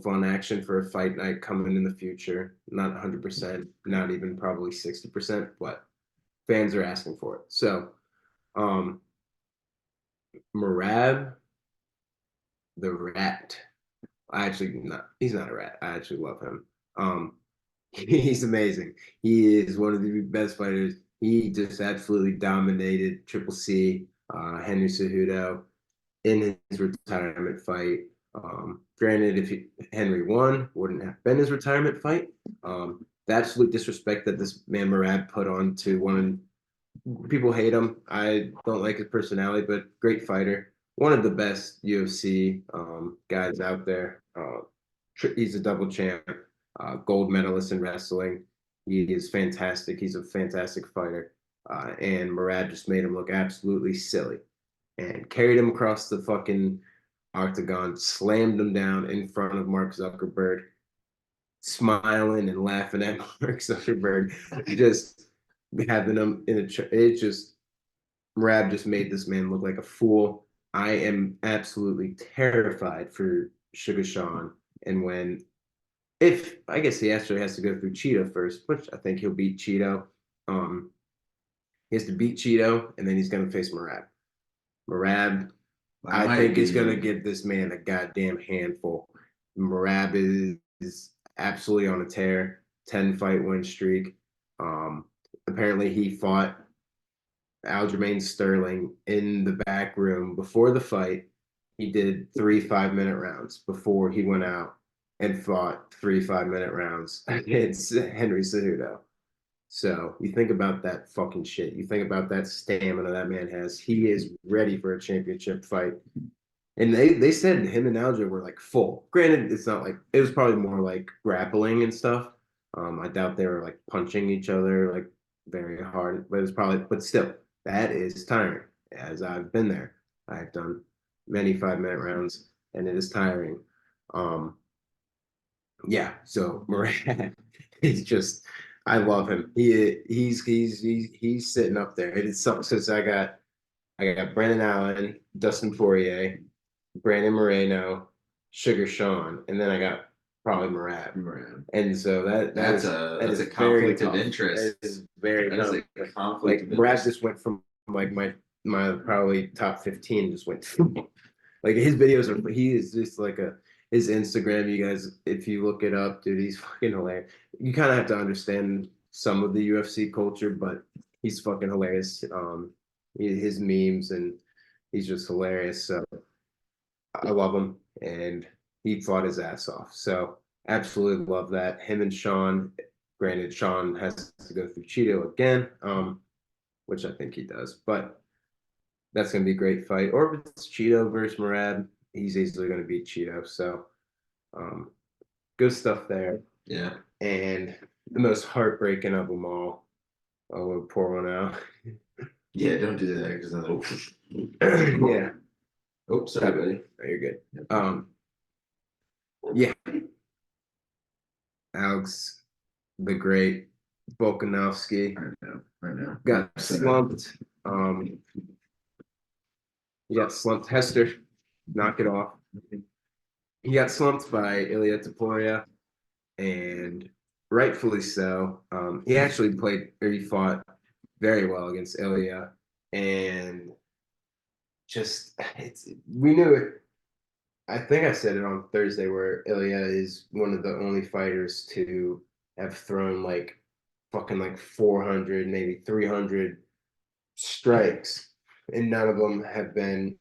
Speaker 2: fun action for a fight night coming in the future. Not 100%, not even probably 60%, but fans are asking for it. So, Merab, the rat. I actually not. He's not a rat. I actually love him. He's amazing. He is one of the best fighters. He just absolutely dominated Triple C, Henry Cejudo in his retirement fight. Granted, if Henry won, wouldn't have been his retirement fight. The absolute disrespect that this man Murad put on to one. People hate him. I don't like his personality, but great fighter. One of the best UFC guys out there. He's a double champ, gold medalist in wrestling. He is fantastic. He's a fantastic fighter. And Murad just made him look absolutely silly and carried him across the fucking octagon, slammed him down in front of Mark Zuckerberg, smiling and laughing at Mark Zuckerberg, just having him in a. It just Rab just made this man look like a fool. I am absolutely terrified for Sugar Sean, and when if I guess he actually has to go through Cheeto first, which I think he'll beat Cheeto. He has to beat Cheeto, and then he's going to face Marab. Marab, I think is going to give this man a goddamn handful. Marab is absolutely on a tear, 10-fight win streak. Apparently, he fought Aljamain Sterling in the back room before the fight. He did 3 5-minute rounds before he went out and fought 3 5-minute rounds against Henry Cejudo. So you think about that fucking shit. You think about that stamina that man has. He is ready for a championship fight. And they said him and Aljo were like full. Granted, it's not like it was probably more like grappling and stuff. I doubt they were like punching each other like very hard, but it's probably but still that is tiring. As I've been there, I've done many 5-minute rounds, and it is tiring. Yeah, so Moran is just I love him. He's sitting up there. It is something since I got Brendan Allen, Dustin Poirier, Brandon Moreno, Sugar Sean, and then I got probably Murad. And so
Speaker 1: that's a conflict of interest.
Speaker 2: That is very
Speaker 1: that
Speaker 2: tough.
Speaker 1: Is a conflict
Speaker 2: like Murad just went from like my probably top 15 just went like his videos are he is just like a his Instagram, you guys, if you look it up, dude, he's fucking hilarious. You kind of have to understand some of the UFC culture, but he's fucking hilarious. His memes and he's just hilarious. So I love him, and he fought his ass off. So absolutely love that. Him and Sean. Granted, Sean has to go through Cheeto again, which I think he does, but that's gonna be a great fight. Or if it's Cheeto versus Murad, he's easily gonna beat Cheeto. So good stuff there.
Speaker 1: Yeah.
Speaker 2: And the most heartbreaking of them all. Oh, we'll pour one out.
Speaker 1: Yeah, don't do that because
Speaker 2: yeah.
Speaker 1: Oops, sorry, buddy.
Speaker 2: Oh, you're good. Yeah, Alex the Great Volkanovski
Speaker 1: I know.
Speaker 2: got slumped. He got slumped. Hester, knock it off. He got slumped by Ilya Taporia, and rightfully so. He actually played, or he fought very well against Ilya, and just we knew it. I think I said it on Thursday where Ilya is one of the only fighters to have thrown like fucking like 400, maybe 300 strikes, and none of them have been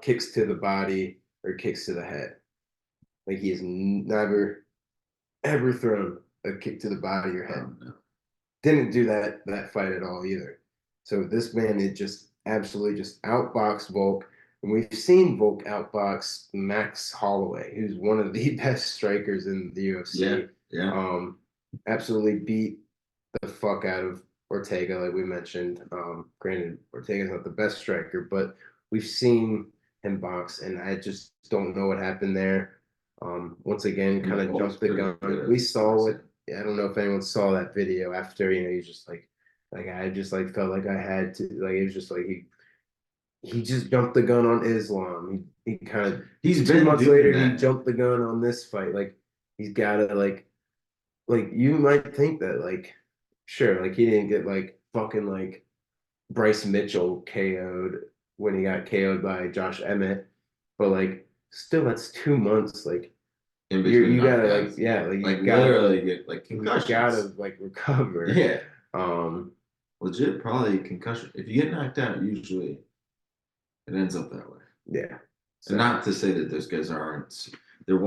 Speaker 2: kicks to the body or kicks to the head. Like he has never ever thrown a kick to the body or head.
Speaker 1: No.
Speaker 2: Didn't do that fight at all either. So this man is just absolutely just outboxed Volk. And we've seen Volk outbox Max Holloway, who's one of the best strikers in the UFC.
Speaker 1: Yeah.
Speaker 2: Absolutely beat the fuck out of Ortega, like we mentioned. Granted, Ortega's not the best striker, but we've seen him box, and I just don't know what happened there. Once again, kind of jumped the gun. We saw it. I don't know if anyone saw that video after, he's just like I just like felt like I had to, like it was just like he just jumped the gun on Islam. He kind of
Speaker 1: He's
Speaker 2: 2 months later
Speaker 1: that.
Speaker 2: he jumped the gun on this fight. Like he's gotta like you might think that like sure, like he didn't get like fucking like Bryce Mitchell KO'd when he got KO'd by Josh Emmett, but like still that's 2 months. Like you gotta like you gotta
Speaker 1: literally get like concussions.
Speaker 2: You gotta like recover.
Speaker 1: Yeah. Legit probably concussion. If you get knocked out, usually it ends up that way.
Speaker 2: Yeah.
Speaker 1: So, and not to say that those guys aren't, they're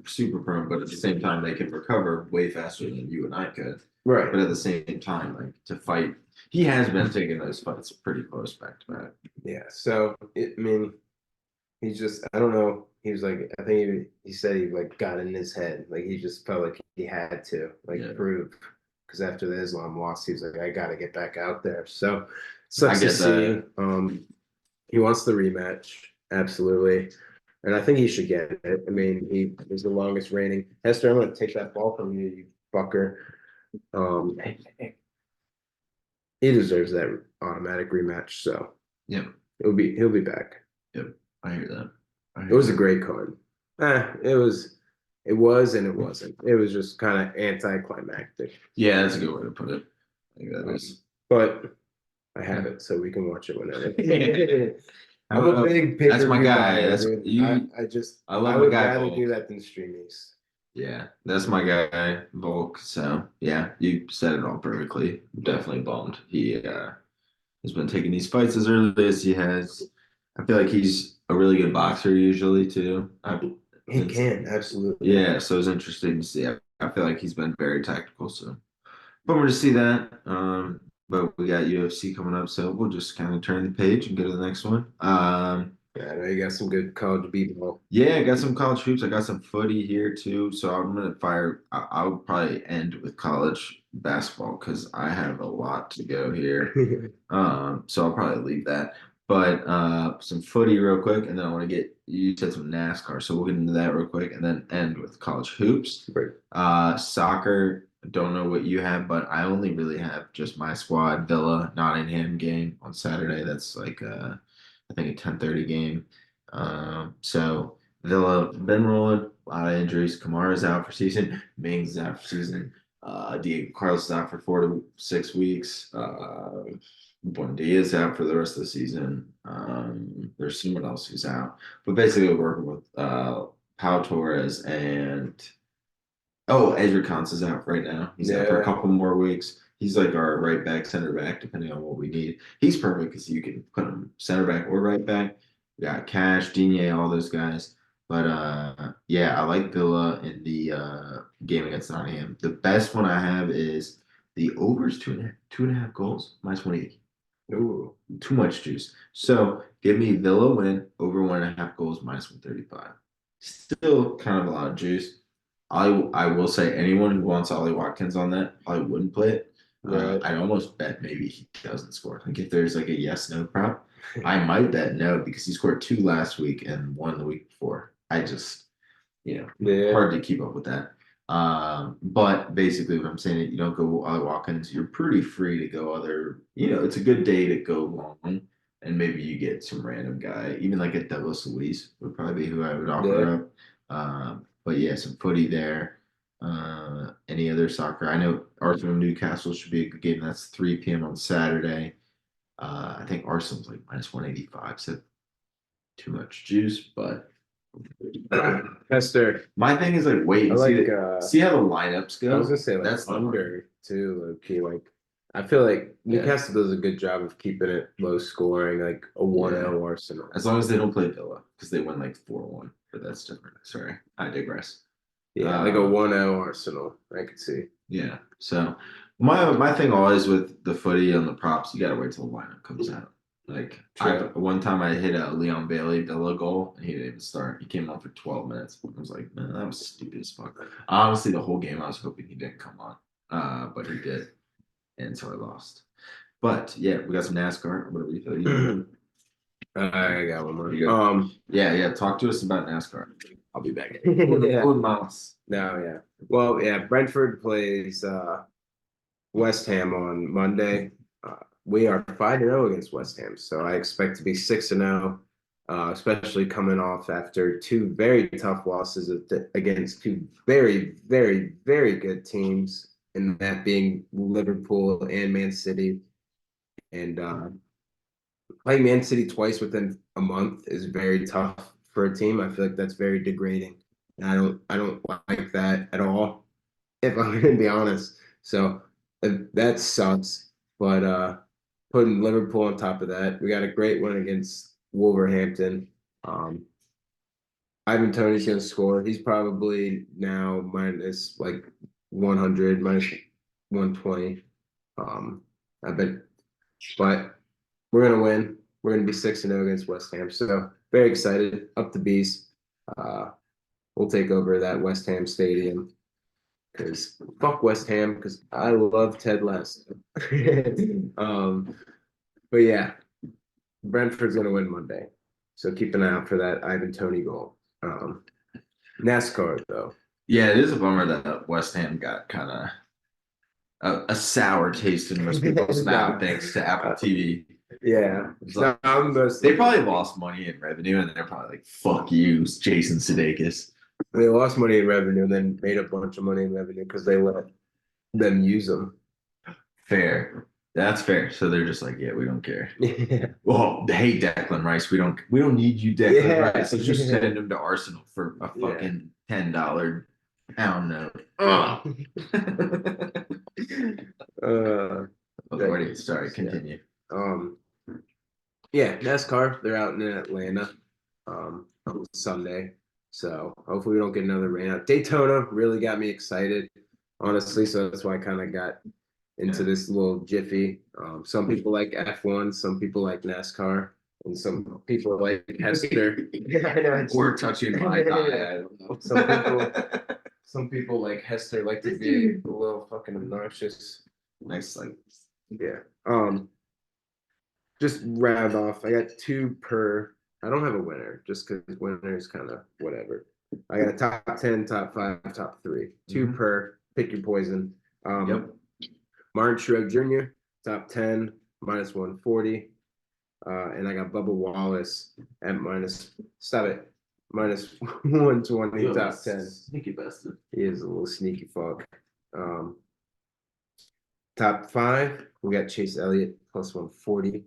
Speaker 1: super prone, but at the same time they can recover way faster than you and I could.
Speaker 2: Right.
Speaker 1: But at the same time, like to fight, he has been taking those fights pretty close back to back.
Speaker 2: Yeah. So I mean, he's just, I don't know. He was like, I think he said he like got in his head. Like he just felt like he had to prove, because after the Islam loss, he was like, I got to get back out there. So sucks to see. He wants the rematch. Absolutely. And I think he should get it. I mean, he was the longest reigning. Hester, I'm going to take that ball from you, you fucker. He deserves that automatic rematch. So
Speaker 1: yeah,
Speaker 2: he'll be back.
Speaker 1: Yep, I hear that.
Speaker 2: It was a great card. It was and it wasn't. It was just kind of anticlimactic.
Speaker 1: Yeah, that's a good way to put it. I think that is.
Speaker 2: But I have it, so we can watch it whenever. I'm a big pay-per-view
Speaker 1: That's my guy.
Speaker 2: buyer,
Speaker 1: That's
Speaker 2: dude.
Speaker 1: you.
Speaker 2: I
Speaker 1: love
Speaker 2: would
Speaker 1: guy
Speaker 2: rather
Speaker 1: Volk.
Speaker 2: do that than streamies.
Speaker 1: Yeah, that's my guy, Volk. So yeah, you said it all perfectly. I'm definitely bummed. He has been taking these fights as early as he has. I feel like he's a really good boxer usually too.
Speaker 2: He can, absolutely.
Speaker 1: Yeah, so it's interesting to see. I feel like he's been very tactical. So bummer to see that. But we got UFC coming up, so we'll just kind of turn the page and go to the next one.
Speaker 2: Yeah, I know you got some good college b-ball.
Speaker 1: Yeah, I got some college hoops. I got some footy here too. So I'm gonna fire. I'll probably end with college basketball because I have a lot to go here. So I'll probably leave that. But some footy real quick, and then I want to get you said some NASCAR, so we'll get into that real quick, and then end with college hoops.
Speaker 2: Right.
Speaker 1: Soccer. Don't know what you have, but I only really have just my squad. Villa Nottingham game on Saturday. That's like I think a 10:30 game. So Villa been rolling. A lot of injuries. Kamara's out for season. Mings is out for season. Diego Carlos is out for 4 to 6 weeks. Buendia is out for the rest of the season. There's someone else who's out. But basically we're working with Pau Torres and Ezra Konsa is out right now. He's out for a couple more weeks. He's like our right back, center back, depending on what we need. He's perfect because you can put him center back or right back. We got Cash, Digne, all those guys. But yeah, I like Villa in the game against Nottingham. The best one I have is the overs 2.5 goals, -180.
Speaker 2: Ooh,
Speaker 1: too much juice. So give me Villa win over 1.5 goals, -135. Still kind of a lot of juice. I will say anyone who wants Ollie Watkins on that, I wouldn't play it. I'd almost bet maybe he doesn't score. Like if there's like a yes/no prop, I might bet no because he scored 2 last week and 1 the week before. I just,
Speaker 2: Yeah.
Speaker 1: hard to keep up with that. But basically, what I'm saying is you don't go other walk-ins. You're pretty free to go other. It's a good day to go long, and maybe you get some random guy, even like a Douglas Luiz would probably be who I would
Speaker 2: Yeah.
Speaker 1: offer up. But yeah, some footy there. Any other soccer? I know Arsenal Newcastle should be a good game. That's 3 p.m. on Saturday. I think Arsenal's like minus 185, so too much juice. But
Speaker 2: Hester.
Speaker 1: my thing is like wait
Speaker 2: I
Speaker 1: and
Speaker 2: like
Speaker 1: see how the lineups go.
Speaker 2: I was gonna say like
Speaker 1: That's the hard-
Speaker 2: under too, low key. Like I feel like
Speaker 1: Yeah.
Speaker 2: Newcastle does a good job of keeping it low scoring, like a 1-0 Arsenal.
Speaker 1: as long as they don't play Villa because they win like 4-1. But that's different. Sorry, I digress.
Speaker 2: Yeah, like a 1-0 Arsenal. I could see.
Speaker 1: Yeah. So my thing always with the footy on the props, you gotta wait till the lineup comes out. Like one time I hit a Leon Bailey Villa goal and he didn't even start. He came on for 12 minutes. I was like, man, that was stupid as fuck. Honestly, the whole game I was hoping he didn't come on. But he did. And so I lost. But yeah, we got some NASCAR. What are we feeling?
Speaker 2: I got one more.
Speaker 1: You go. Yeah. Talk to us about NASCAR. I'll be back.
Speaker 2: Yeah.
Speaker 1: Mouse.
Speaker 2: No, yeah. Well, yeah, Brentford plays West Ham on Monday. We are 5-0 against West Ham, so I expect to be 6-0, especially coming off after 2 very tough losses against 2 very, very, very good teams, and that being Liverpool and Man City. And playing Man City twice within a month is very tough for a team. I feel like that's very degrading. And I don't like that at all, if I'm gonna be honest. So that sucks. But putting Liverpool on top of that, we got a great win against Wolverhampton. Ivan Toney's gonna score. He's probably now minus like 100, minus 120. I bet, but we're gonna win. We're gonna be 6-0 against West Ham. So very excited. Up the beast. We'll take over that West Ham stadium. Because fuck West Ham, because I love Ted Lasso. But yeah, Brentford's gonna win Monday. So keep an eye out for that Ivan Toney goal. NASCAR though.
Speaker 1: Yeah, it is a bummer that West Ham got kind of a sour taste in most people's mouth thanks to Apple TV.
Speaker 2: Yeah.
Speaker 1: Like, they probably lost money in revenue and they're probably like, fuck you, Jason Sudeikis.
Speaker 2: They lost money in revenue and then made a bunch of money in revenue because they let them use them.
Speaker 1: Fair. That's fair. So they're just like, yeah, we don't care.
Speaker 2: Yeah.
Speaker 1: Well, hey, Declan Rice, we don't need you, Declan
Speaker 2: Yeah.
Speaker 1: Rice. Let's just send him to Arsenal for a fucking $10 pound note. Lordy, sorry, continue.
Speaker 2: Yeah, NASCAR, they're out in Atlanta on Sunday. So hopefully we don't get another rain out. Daytona really got me excited, honestly. So that's why I kind of got into this little jiffy. Some people like F1, some people like NASCAR, and some people like Hester.
Speaker 1: Yeah, I know. We're touching my eye. I don't know.
Speaker 2: Some people like Hester like to be a little fucking obnoxious.
Speaker 1: Nice, like,
Speaker 2: yeah. Just round off. I got 2 per. I don't have a winner, just because winner is kind of whatever. I got a top 10, top 5, top 3. 2 per. Pick your poison.
Speaker 1: Yep.
Speaker 2: Martin Truex Jr. top 10, minus 140. And I got Bubba Wallace at minus 120, top 10.
Speaker 1: Sneaky bastard.
Speaker 2: He is a little sneaky fuck. Top 5, we got Chase Elliott plus 140.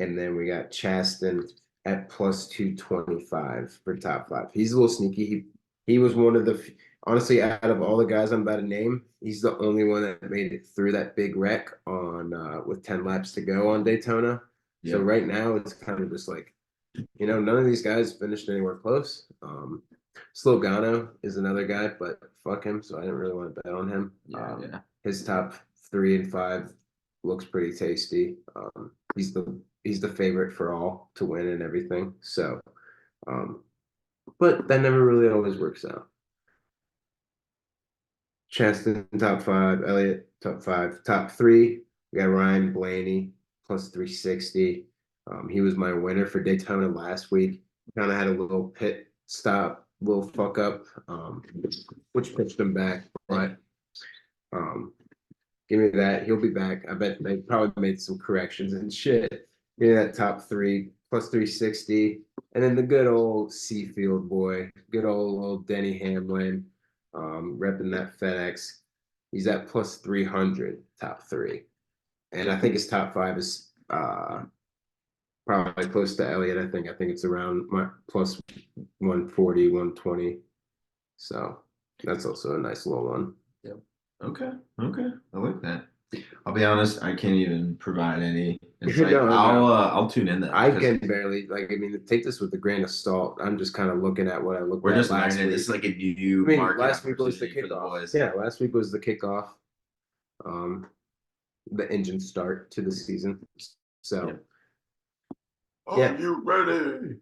Speaker 2: And then we got Chaston at plus 225 for top 5. He's a little sneaky. He was one of the, honestly, out of all the guys I'm about to name, he's the only one that made it through that big wreck on with 10 laps to go on Daytona. So right now it's kind of just like, none of these guys finished anywhere close. Slogano is another guy, but fuck him, so I didn't really want to bet on him. His top 3 and 5 looks pretty tasty. He's the favorite for all to win and everything. So, but that never really always works out. Chaston top 5, Elliott top 5, top 3. We got Ryan Blaney plus 360. He was my winner for Daytona last week. Kind of had a little pit stop, little fuck up, which pitched him back. But give me that. He'll be back. I bet they probably made some corrections and shit. Give me that top three plus 360. And then the good old Seafield boy, good old Denny Hamlin, repping that FedEx. He's at plus 300, top three. And I think his top five is probably close to Elliott. I think it's around plus 140, 120. So that's also a nice little one.
Speaker 1: Okay. Okay. I like that. I'll be honest, I can't even provide any insight.
Speaker 2: No, no.
Speaker 1: I'll tune in then.
Speaker 2: I
Speaker 1: because
Speaker 2: can barely like. I mean, take this with a grain of salt. I'm just kind of looking at what I looked
Speaker 1: we're
Speaker 2: at
Speaker 1: just
Speaker 2: last
Speaker 1: learning.
Speaker 2: week.
Speaker 1: This is like a new
Speaker 2: I mean,
Speaker 1: market
Speaker 2: last week was the
Speaker 1: opportunity for the
Speaker 2: kickoff.
Speaker 1: boys.
Speaker 2: Yeah, last week was the kickoff. The engine start to the season. So yeah.
Speaker 1: Are you ready?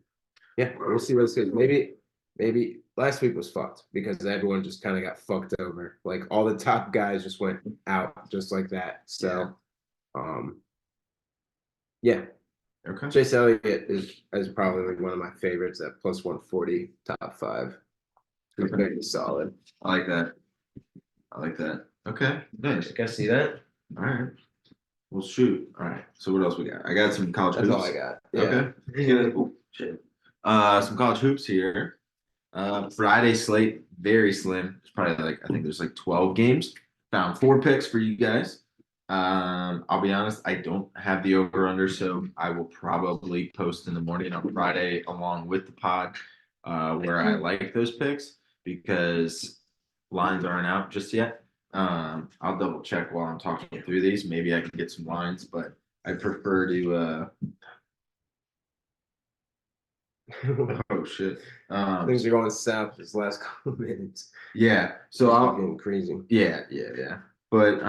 Speaker 2: Yeah, we'll see what it goes. Maybe last week was fucked because everyone just kind of got fucked over. Like all the top guys just went out just like that. So, yeah.
Speaker 1: Okay.
Speaker 2: Chase Elliott is probably like one of my favorites at plus 140, top five. He's very solid.
Speaker 1: I like that. I like that. Okay. Nice.
Speaker 2: You guys see that?
Speaker 1: All right. Well, shoot. All right. So what else we got? I got some college
Speaker 2: That's
Speaker 1: hoops.
Speaker 2: all I got. Yeah.
Speaker 1: Okay. Ooh, shit. Some college hoops here. Friday slate, very slim. It's probably like I think there's like 12 games. Found 4 picks for you guys. I'll be honest, I don't have the over under, so I will probably post in the morning on Friday along with the pod where I like those picks because lines aren't out just yet. I'll double check while I'm talking through these. Maybe I can get some lines, but I prefer to oh shit.
Speaker 2: Things are going south this last couple of minutes.
Speaker 1: Yeah. So
Speaker 2: Things are
Speaker 1: I'll
Speaker 2: getting crazy.
Speaker 1: yeah. But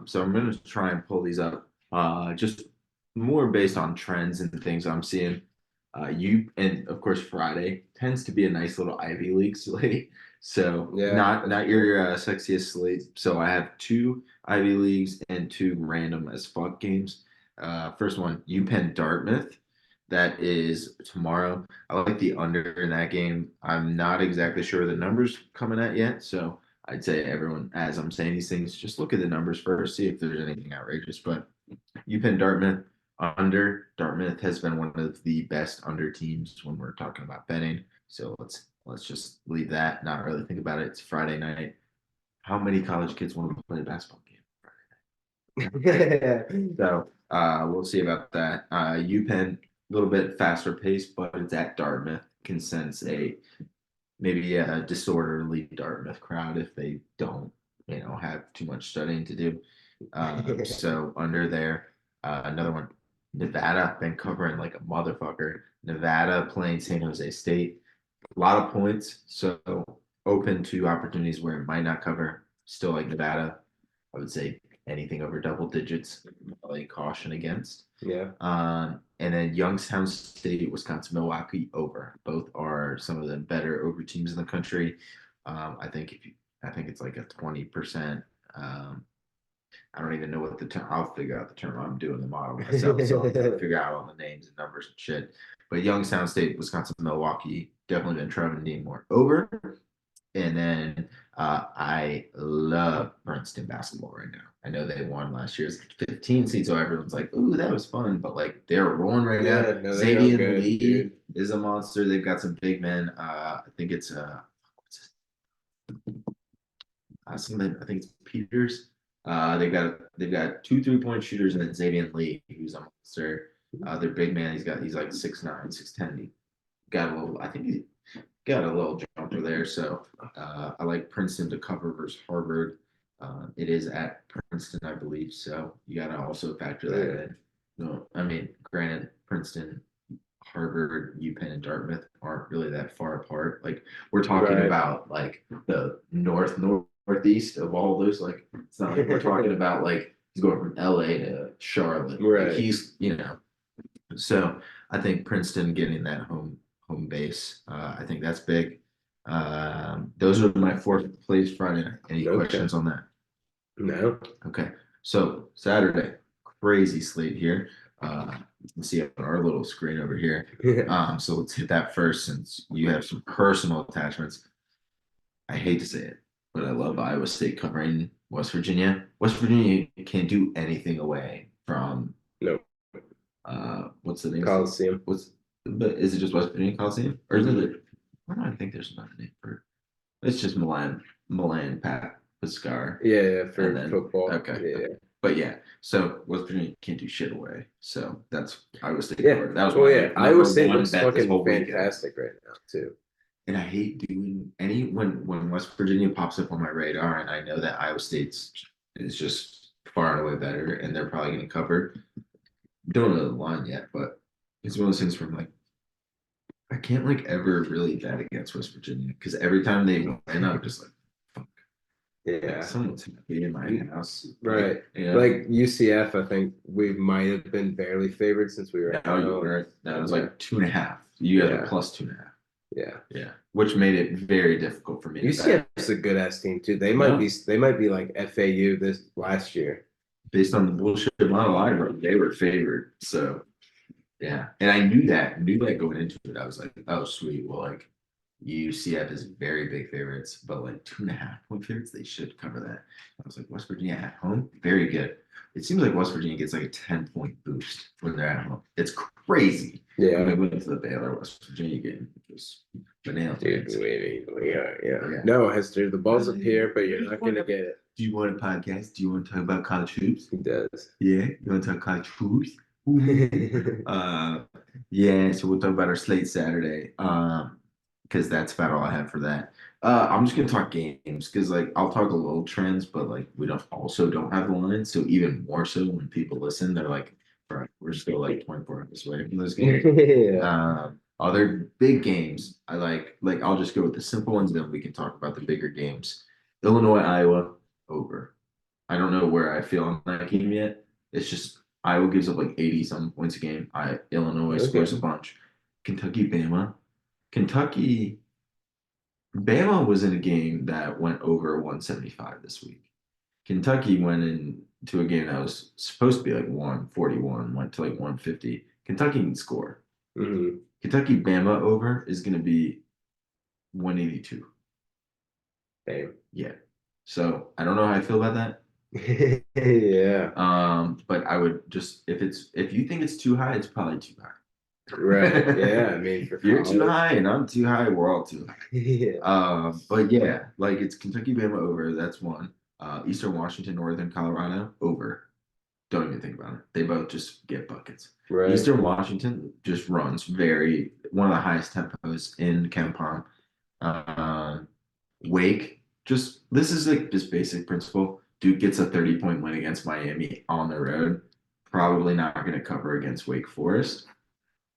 Speaker 1: so I'm gonna try and pull these up. Just more based on trends and things I'm seeing. You and of course Friday tends to be a nice little Ivy League slate. So
Speaker 2: Yeah,
Speaker 1: not your sexiest slate. So I have 2 Ivy Leagues and 2 random as fuck games. First one, UPenn Dartmouth. That is tomorrow. I like the under in that game. I'm not exactly sure the numbers coming at yet, so I'd say everyone, as I'm saying these things, just look at the numbers first, see if there's anything outrageous. But UPenn Dartmouth under. Dartmouth has been one of the best under teams when we're talking about betting. So let's just leave that, not really think about it. It's Friday night. How many college kids want to play a basketball game Friday night? So we'll see about that. UPenn, a little bit faster pace, but it's at Dartmouth. Can sense maybe a disorderly Dartmouth crowd if they don't, have too much studying to do. So under there, another one, Nevada, been covering like a motherfucker. Nevada playing San Jose State, a lot of points, so open to opportunities where it might not cover. Still like Nevada, I would say anything over double digits, like caution against.
Speaker 2: Yeah.
Speaker 1: And then Youngstown State, Wisconsin, Milwaukee over. Both are some of the better over teams in the country. I think it's like a 20%. I don't even know what the term. I'll figure out the term. I'm doing the model myself, so I'll figure out all the names and numbers and shit. But Youngstown State, Wisconsin, Milwaukee, definitely been trending more over. And then I love Princeton basketball right now. I know they won last year's 15 seed, so everyone's like, "Ooh, that was fun!" But like they're rolling right now.
Speaker 2: No,
Speaker 1: Xavier Lee is a monster. They've got some big men. I think it's what's something. I think it's Peters. They've got 2 3-point shooters and then Xavier Lee, who's a monster. Their big man. He's like 6'9", 6'10". He got a little. I think he got a little jumper there. So I like Princeton to cover versus Harvard. It is at Princeton, I believe. So you got to also factor that in. No, I mean, granted, Princeton, Harvard, UPenn, and Dartmouth aren't really that far apart. Like we're talking about like the northeast of all those. Like it's not like we're talking about like he's going from LA to Charlotte.
Speaker 2: Right.
Speaker 1: Like, he's So I think Princeton getting that home base. I think that's big. Those are my 4 plays Friday night. Any questions on that?
Speaker 2: No.
Speaker 1: Okay. So Saturday, crazy slate here. you can see on our little screen over here. So let's hit that first since you have some personal attachments. I hate to say it, but I love Iowa State covering West Virginia. West Virginia can't do anything away from
Speaker 2: No,
Speaker 1: what's the name?
Speaker 2: Coliseum.
Speaker 1: But is it just West Virginia Coliseum? Or is it why do I think there's another name for it? It's just Milan Pat Pascar.
Speaker 2: Yeah,
Speaker 1: And
Speaker 2: for
Speaker 1: then-
Speaker 2: football.
Speaker 1: okay.
Speaker 2: Yeah.
Speaker 1: But yeah, so West Virginia can't do shit away. So that's Iowa State.
Speaker 2: Yeah.
Speaker 1: covered. That was
Speaker 2: Oh
Speaker 1: my
Speaker 2: yeah,
Speaker 1: number
Speaker 2: Iowa State
Speaker 1: one
Speaker 2: looks
Speaker 1: bet this
Speaker 2: fucking
Speaker 1: whole weekend.
Speaker 2: fantastic right now too.
Speaker 1: And I hate doing any when West Virginia pops up on my radar, and I know that Iowa State's is just far and away better, and they're probably going to cover. Don't know the line yet, but it's one of those things where I'm like, I can't like ever really bet against West Virginia because every time they win, I'm just like, fuck,
Speaker 2: Yeah.
Speaker 1: someone's happy in my house,
Speaker 2: Right.
Speaker 1: Yeah,
Speaker 2: Like UCF, I think we might have been barely favored since we were at
Speaker 1: now you
Speaker 2: home.
Speaker 1: were no, it was like 2.5. You guys
Speaker 2: Yeah.
Speaker 1: are plus 2.5.
Speaker 2: Yeah.
Speaker 1: Yeah, which made it very difficult for me. To bet.
Speaker 2: UCF's a good ass team too. They might be like FAU this last year.
Speaker 1: Based on the bullshit model I wrote, they were favored. So yeah. And I knew that going into it. I was like, oh sweet. Well, like UCF is very big favorites, but like 2.5 point favorites, they should cover that. I was like, West Virginia at home, very good. It seems like West Virginia gets like a 10-point boost when they're at home. It's crazy.
Speaker 2: Yeah.
Speaker 1: When they went to the Baylor West Virginia game, it was banana.
Speaker 2: Dude,
Speaker 1: pants.
Speaker 2: yeah. No, Hester, the ball's up here, but you're not gonna get it.
Speaker 1: Do you want a podcast? Do you want to talk about college hoops?
Speaker 2: He does.
Speaker 1: Yeah, you want to talk college hoops? Yeah, so we'll talk about our slate Saturday. Because that's about all I have for that. I'm just gonna talk games because like I'll talk a little trends, but like we don't have the lines. So even more so when people listen, they're like, "Bro, we're still like 24 hours away from those games."
Speaker 2: Yeah.
Speaker 1: Other big games, I like I'll just go with the simple ones, then we can talk about the bigger games. Illinois, Iowa, over. I don't know where I feel on that game yet. It's just Iowa gives up like 80 some points a game. Illinois
Speaker 2: Okay.
Speaker 1: scores a bunch. Kentucky, Bama. Bama was in a game that went over 175 this week. Kentucky went into a game that was supposed to be like 141, went to like 150. Kentucky can score.
Speaker 2: Mhm.
Speaker 1: Kentucky Bama over is going to be 182.
Speaker 2: Damn.
Speaker 1: Yeah. So I don't know how I feel about that.
Speaker 2: Yeah.
Speaker 1: But I would just if you think it's too high, it's probably too high.
Speaker 2: Right. Yeah. I mean, for
Speaker 1: If you're too
Speaker 2: college.
Speaker 1: high and I'm too high, we're all too high.
Speaker 2: Yeah.
Speaker 1: But yeah, like it's Kentucky Bama over. That's one. Eastern Washington, Northern Colorado over. Don't even think about it. They both just get buckets.
Speaker 2: Right.
Speaker 1: Eastern Washington just runs one of the highest tempos in KenPom. Wake, this is like just basic principle. Duke gets a 30-point win against Miami on the road. Probably not going to cover against Wake Forest.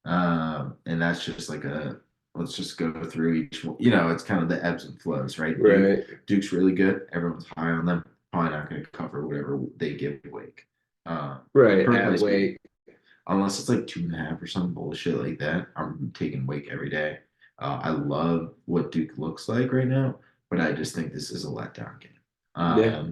Speaker 1: And that's just like let's just go through each one. It's kind of the ebbs and flows, right?
Speaker 2: Right.
Speaker 1: Duke's really good. Everyone's high on them. Probably not going to cover whatever they give Wake.
Speaker 2: Right.
Speaker 1: Personally
Speaker 2: At Wake.
Speaker 1: unless it's like 2.5 or some bullshit like that, I'm taking Wake every day. I love what Duke looks like right now, but I just think this is a letdown game.
Speaker 2: Yeah.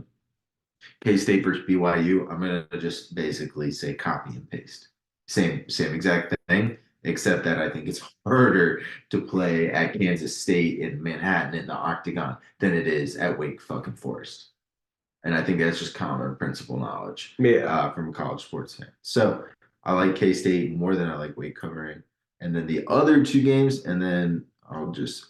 Speaker 1: K-State versus BYU, I'm gonna just basically say copy and paste. Same exact thing, except that I think it's harder to play at Kansas State in Manhattan in the Octagon than it is at Wake fucking Forest. And I think that's just common principle knowledge from a college sports fan. So I like K-State more than I like Wake covering. And then the other two games, and then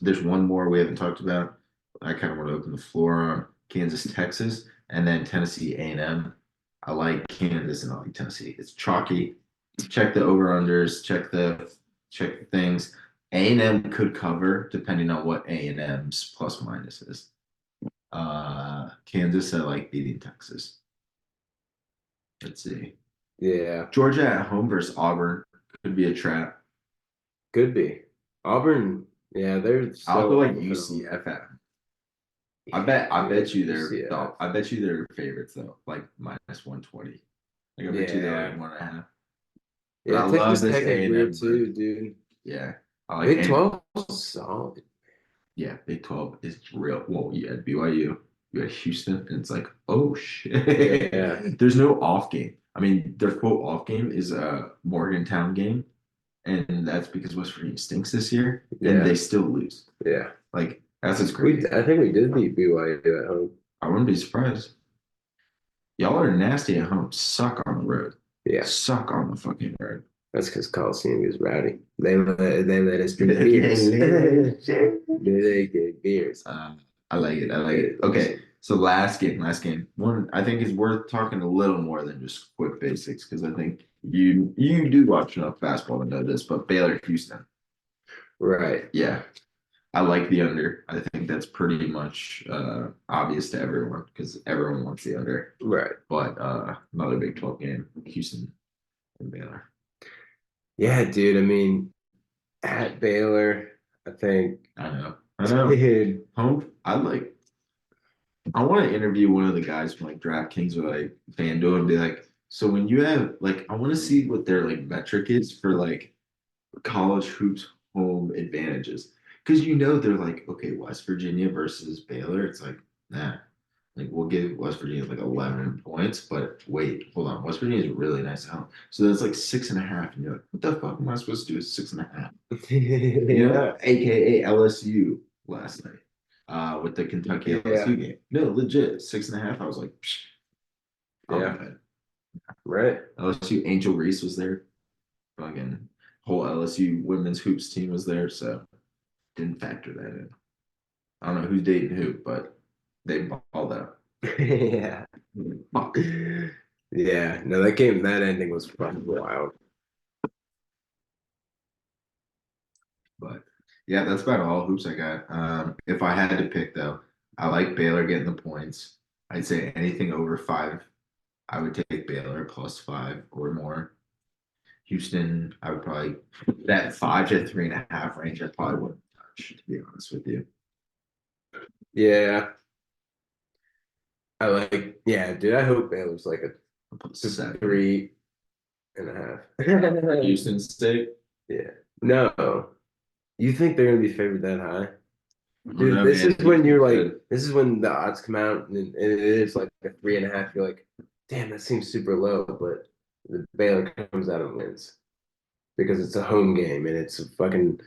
Speaker 1: there's one more we haven't talked about. I kind of want to open the floor on Kansas, Texas, and then Tennessee A&M. I like Kansas and I like Tennessee. It's chalky. Check the over-unders, check the things. A&M could cover depending on what A&M's plus minus is. Kansas, I like beating Texas. Let's see.
Speaker 2: Yeah.
Speaker 1: Georgia at home versus Auburn could be a trap.
Speaker 2: Could be. Auburn. Yeah, they're.
Speaker 1: I'll go like UCF at home. I bet you they're.
Speaker 2: UCF.
Speaker 1: I bet you they're favorites though, like minus 120. Like I bet you they're like 1.5. But
Speaker 2: Yeah,
Speaker 1: I love
Speaker 2: Texas
Speaker 1: this
Speaker 2: Tech is
Speaker 1: A&M
Speaker 2: weird too,
Speaker 1: group.
Speaker 2: dude.
Speaker 1: Yeah, I like
Speaker 2: Big
Speaker 1: A&M.
Speaker 2: 12 is solid.
Speaker 1: Yeah, Big 12 is real. Well, you had BYU, you had Houston, and it's like, oh shit.
Speaker 2: Yeah.
Speaker 1: There's no off game. I mean, their quote off game is a Morgantown game, and that's because West Virginia stinks this year, and they
Speaker 2: Yeah,
Speaker 1: still lose.
Speaker 2: yeah.
Speaker 1: Like that's just crazy.
Speaker 2: I think we did beat BYU at home.
Speaker 1: I wouldn't be surprised. Y'all are nasty at home. Suck on the road.
Speaker 2: Yeah,
Speaker 1: Suck on the fucking road.
Speaker 2: that's because Coliseum is rowdy. They let us drink beers. They get beers.
Speaker 1: I like it. I like it. Okay, so last game. One I think is worth talking a little more than just quick basics because I think you do watch enough basketball to know this, but Baylor Houston.
Speaker 2: Right.
Speaker 1: Yeah, I like the under. I think that's pretty much obvious to everyone because everyone wants the under.
Speaker 2: Right.
Speaker 1: But another Big 12 game, Houston and Baylor.
Speaker 2: Yeah, dude. I mean, at Baylor, I think.
Speaker 1: I know. I know.
Speaker 2: Dude,
Speaker 1: Home. I want to interview one of the guys from like DraftKings or like FanDuel and be like, so when you have like, I want to see what their like metric is for like college hoops home advantages. Because they're like, okay, West Virginia versus Baylor. It's like, nah, like we'll give West Virginia like 11 points, but wait, hold on. West Virginia is really nice at home. So that's like 6.5. And you're like, what the fuck am I supposed to do with 6.5?
Speaker 2: yeah.
Speaker 1: AKA LSU last night with the Kentucky
Speaker 2: Yeah.
Speaker 1: LSU game. No, legit 6.5. I was like, psh,
Speaker 2: Yeah.
Speaker 1: okay.
Speaker 2: Right.
Speaker 1: LSU Angel Reese was there. Fucking whole LSU women's hoops team was there, so didn't factor that in. I don't know who's dating who, but they balled out.
Speaker 2: Yeah.
Speaker 1: Fuck.
Speaker 2: Yeah. No, that ending was fucking wild.
Speaker 1: But yeah, that's about all hoops I got. If I had to pick though, I like Baylor getting the points. I'd say anything over 5, I would take Baylor +5 or more. Houston, I would probably that 5 to 3.5 range. I probably wouldn't touch, to be honest with you.
Speaker 2: Yeah. Yeah, dude. I hope Baylor's like
Speaker 1: I'll put
Speaker 2: a
Speaker 1: 7.
Speaker 2: 3.5.
Speaker 1: Houston State.
Speaker 2: Yeah. No. You think they're gonna be favored that high?
Speaker 1: I don't
Speaker 2: Dude,
Speaker 1: know,
Speaker 2: this
Speaker 1: man.
Speaker 2: is when you're like,
Speaker 1: Good.
Speaker 2: this is when the odds come out and it is like a 3.5. You're like, damn, that seems super low, but the Baylor comes out and wins because it's a home game and it's a fucking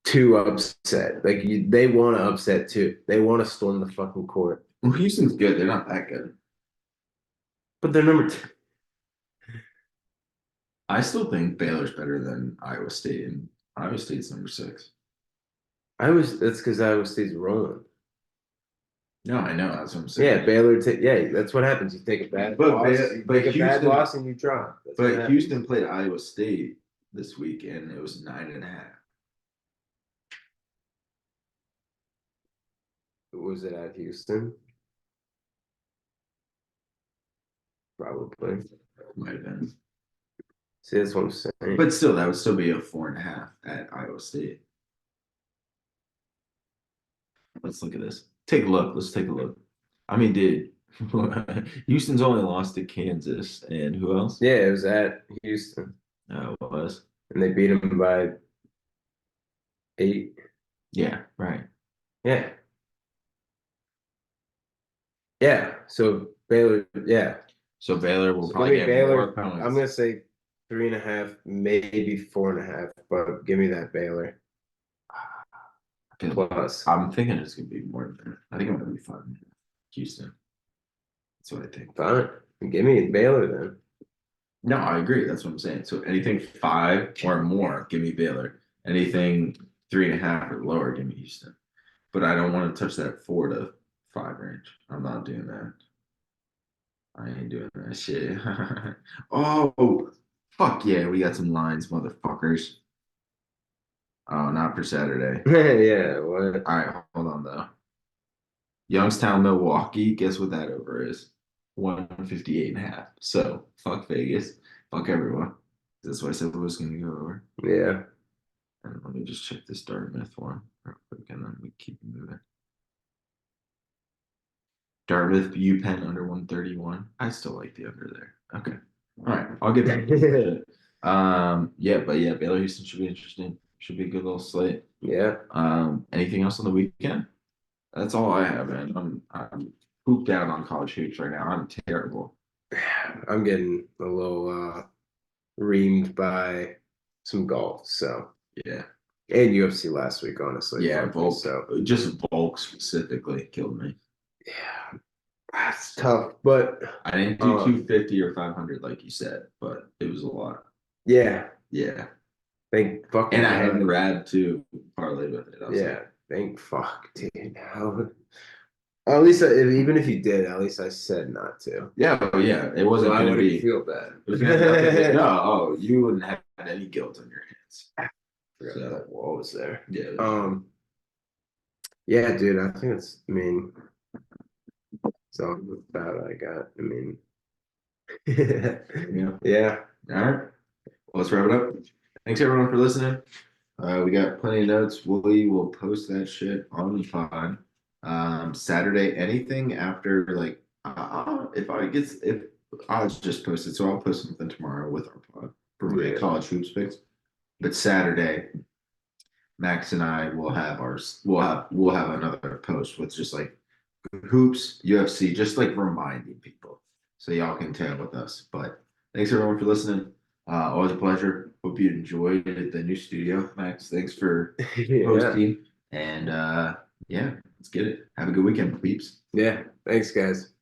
Speaker 2: two upset. Like they want to upset too. They want to storm the fucking court,
Speaker 1: Well, Houston's good. They're not that good.
Speaker 2: but they're number two.
Speaker 1: I still think Baylor's better than Iowa State, and Iowa State's number 6.
Speaker 2: That's because Iowa State's rolling.
Speaker 1: No, I know. That's what I'm saying.
Speaker 2: Yeah, Baylor. Yeah, that's what happens. You take a bad loss. You take a bad loss and you drop. That's what
Speaker 1: But
Speaker 2: happens.
Speaker 1: Houston played Iowa State this week, and it was 9.5.
Speaker 2: Was it at Houston? Probably.
Speaker 1: Might have been.
Speaker 2: See, that's what I'm saying.
Speaker 1: But still, that would still be a 4.5 at Iowa State. Let's look at this. Take a look. Let's take a look. I mean, dude, Houston's only lost to Kansas, and who else?
Speaker 2: Yeah, it was at Houston,
Speaker 1: What was?
Speaker 2: and they beat them by 8.
Speaker 1: Yeah, right.
Speaker 2: Yeah, yeah. So Baylor, yeah.
Speaker 1: So Baylor will
Speaker 2: So
Speaker 1: probably
Speaker 2: give me
Speaker 1: get more
Speaker 2: Baylor.
Speaker 1: points.
Speaker 2: I'm gonna say 3.5, maybe 4.5, but give me that Baylor plus.
Speaker 1: I'm thinking it's gonna be more than that. I think I'm gonna be 5. Houston. That's what I think.
Speaker 2: Fine, give me Baylor then.
Speaker 1: No, I agree. That's what I'm saying. So anything 5 or more, give me Baylor. Anything 3.5 or lower, give me Houston. But I don't want to touch that 4 to 5 range. I'm not doing that. I ain't doing that shit. Oh, fuck yeah, we got some lines, motherfuckers. Oh, not for Saturday.
Speaker 2: Yeah, what?
Speaker 1: All right, hold on though. Youngstown, Milwaukee. Guess what that over is? 158.5. So fuck Vegas. Fuck everyone. That's what I said was gonna go over.
Speaker 2: Yeah.
Speaker 1: And let me just check this Dartmouth one real quick and then we keep moving. Dartmouth, UPenn under 131. I still like the under there. Okay. All right. I'll get back to that. Yeah, but yeah, Baylor Houston should be interesting. Should be a good little slate.
Speaker 2: Yeah.
Speaker 1: Anything else on the weekend? That's all I have, man. I'm pooped out on college hoops right now. I'm terrible.
Speaker 2: I'm getting a little reamed by some golf, so
Speaker 1: Yeah.
Speaker 2: and UFC last week, honestly.
Speaker 1: Yeah,
Speaker 2: fucked me,
Speaker 1: Volk.
Speaker 2: So
Speaker 1: Just Volk specifically killed me.
Speaker 2: yeah, that's tough. But
Speaker 1: I didn't do 250 or 500 like you said, but it was a lot.
Speaker 2: yeah,
Speaker 1: Yeah.
Speaker 2: thank fucking
Speaker 1: And I had
Speaker 2: God.
Speaker 1: Murad too parlayed with it. I was
Speaker 2: Yeah,
Speaker 1: like,
Speaker 2: thank fuck, dude. How, at least even if you did, at least I said not to.
Speaker 1: yeah, oh, yeah, it wasn't
Speaker 2: So I
Speaker 1: going to
Speaker 2: wouldn't
Speaker 1: be.
Speaker 2: feel bad.
Speaker 1: It was going to have nothing. No, oh, you wouldn't have any guilt on your hands.
Speaker 2: Forgot
Speaker 1: So
Speaker 2: that wall was there.
Speaker 1: yeah,
Speaker 2: Yeah, dude. I think it's. I mean, it's all bad I got. I mean,
Speaker 1: yeah.
Speaker 2: yeah.
Speaker 1: All right. Well, let's wrap it up. Thanks everyone for listening. We got plenty of notes. We will post that shit on the pod. Saturday, anything after like if I get if I'll just post it, so I'll post something tomorrow with our pod for my
Speaker 2: Yeah.
Speaker 1: college hoops picks. But Saturday, Max and I will have ours. We'll have another post with just like hoops, UFC, just like reminding people so y'all can tell with us. But thanks everyone for listening. Always a pleasure. Hope you enjoyed the new studio, Max. Thanks for
Speaker 2: Yeah.
Speaker 1: hosting. And yeah, let's get it. Have a good weekend, peeps.
Speaker 2: Yeah. Thanks, guys.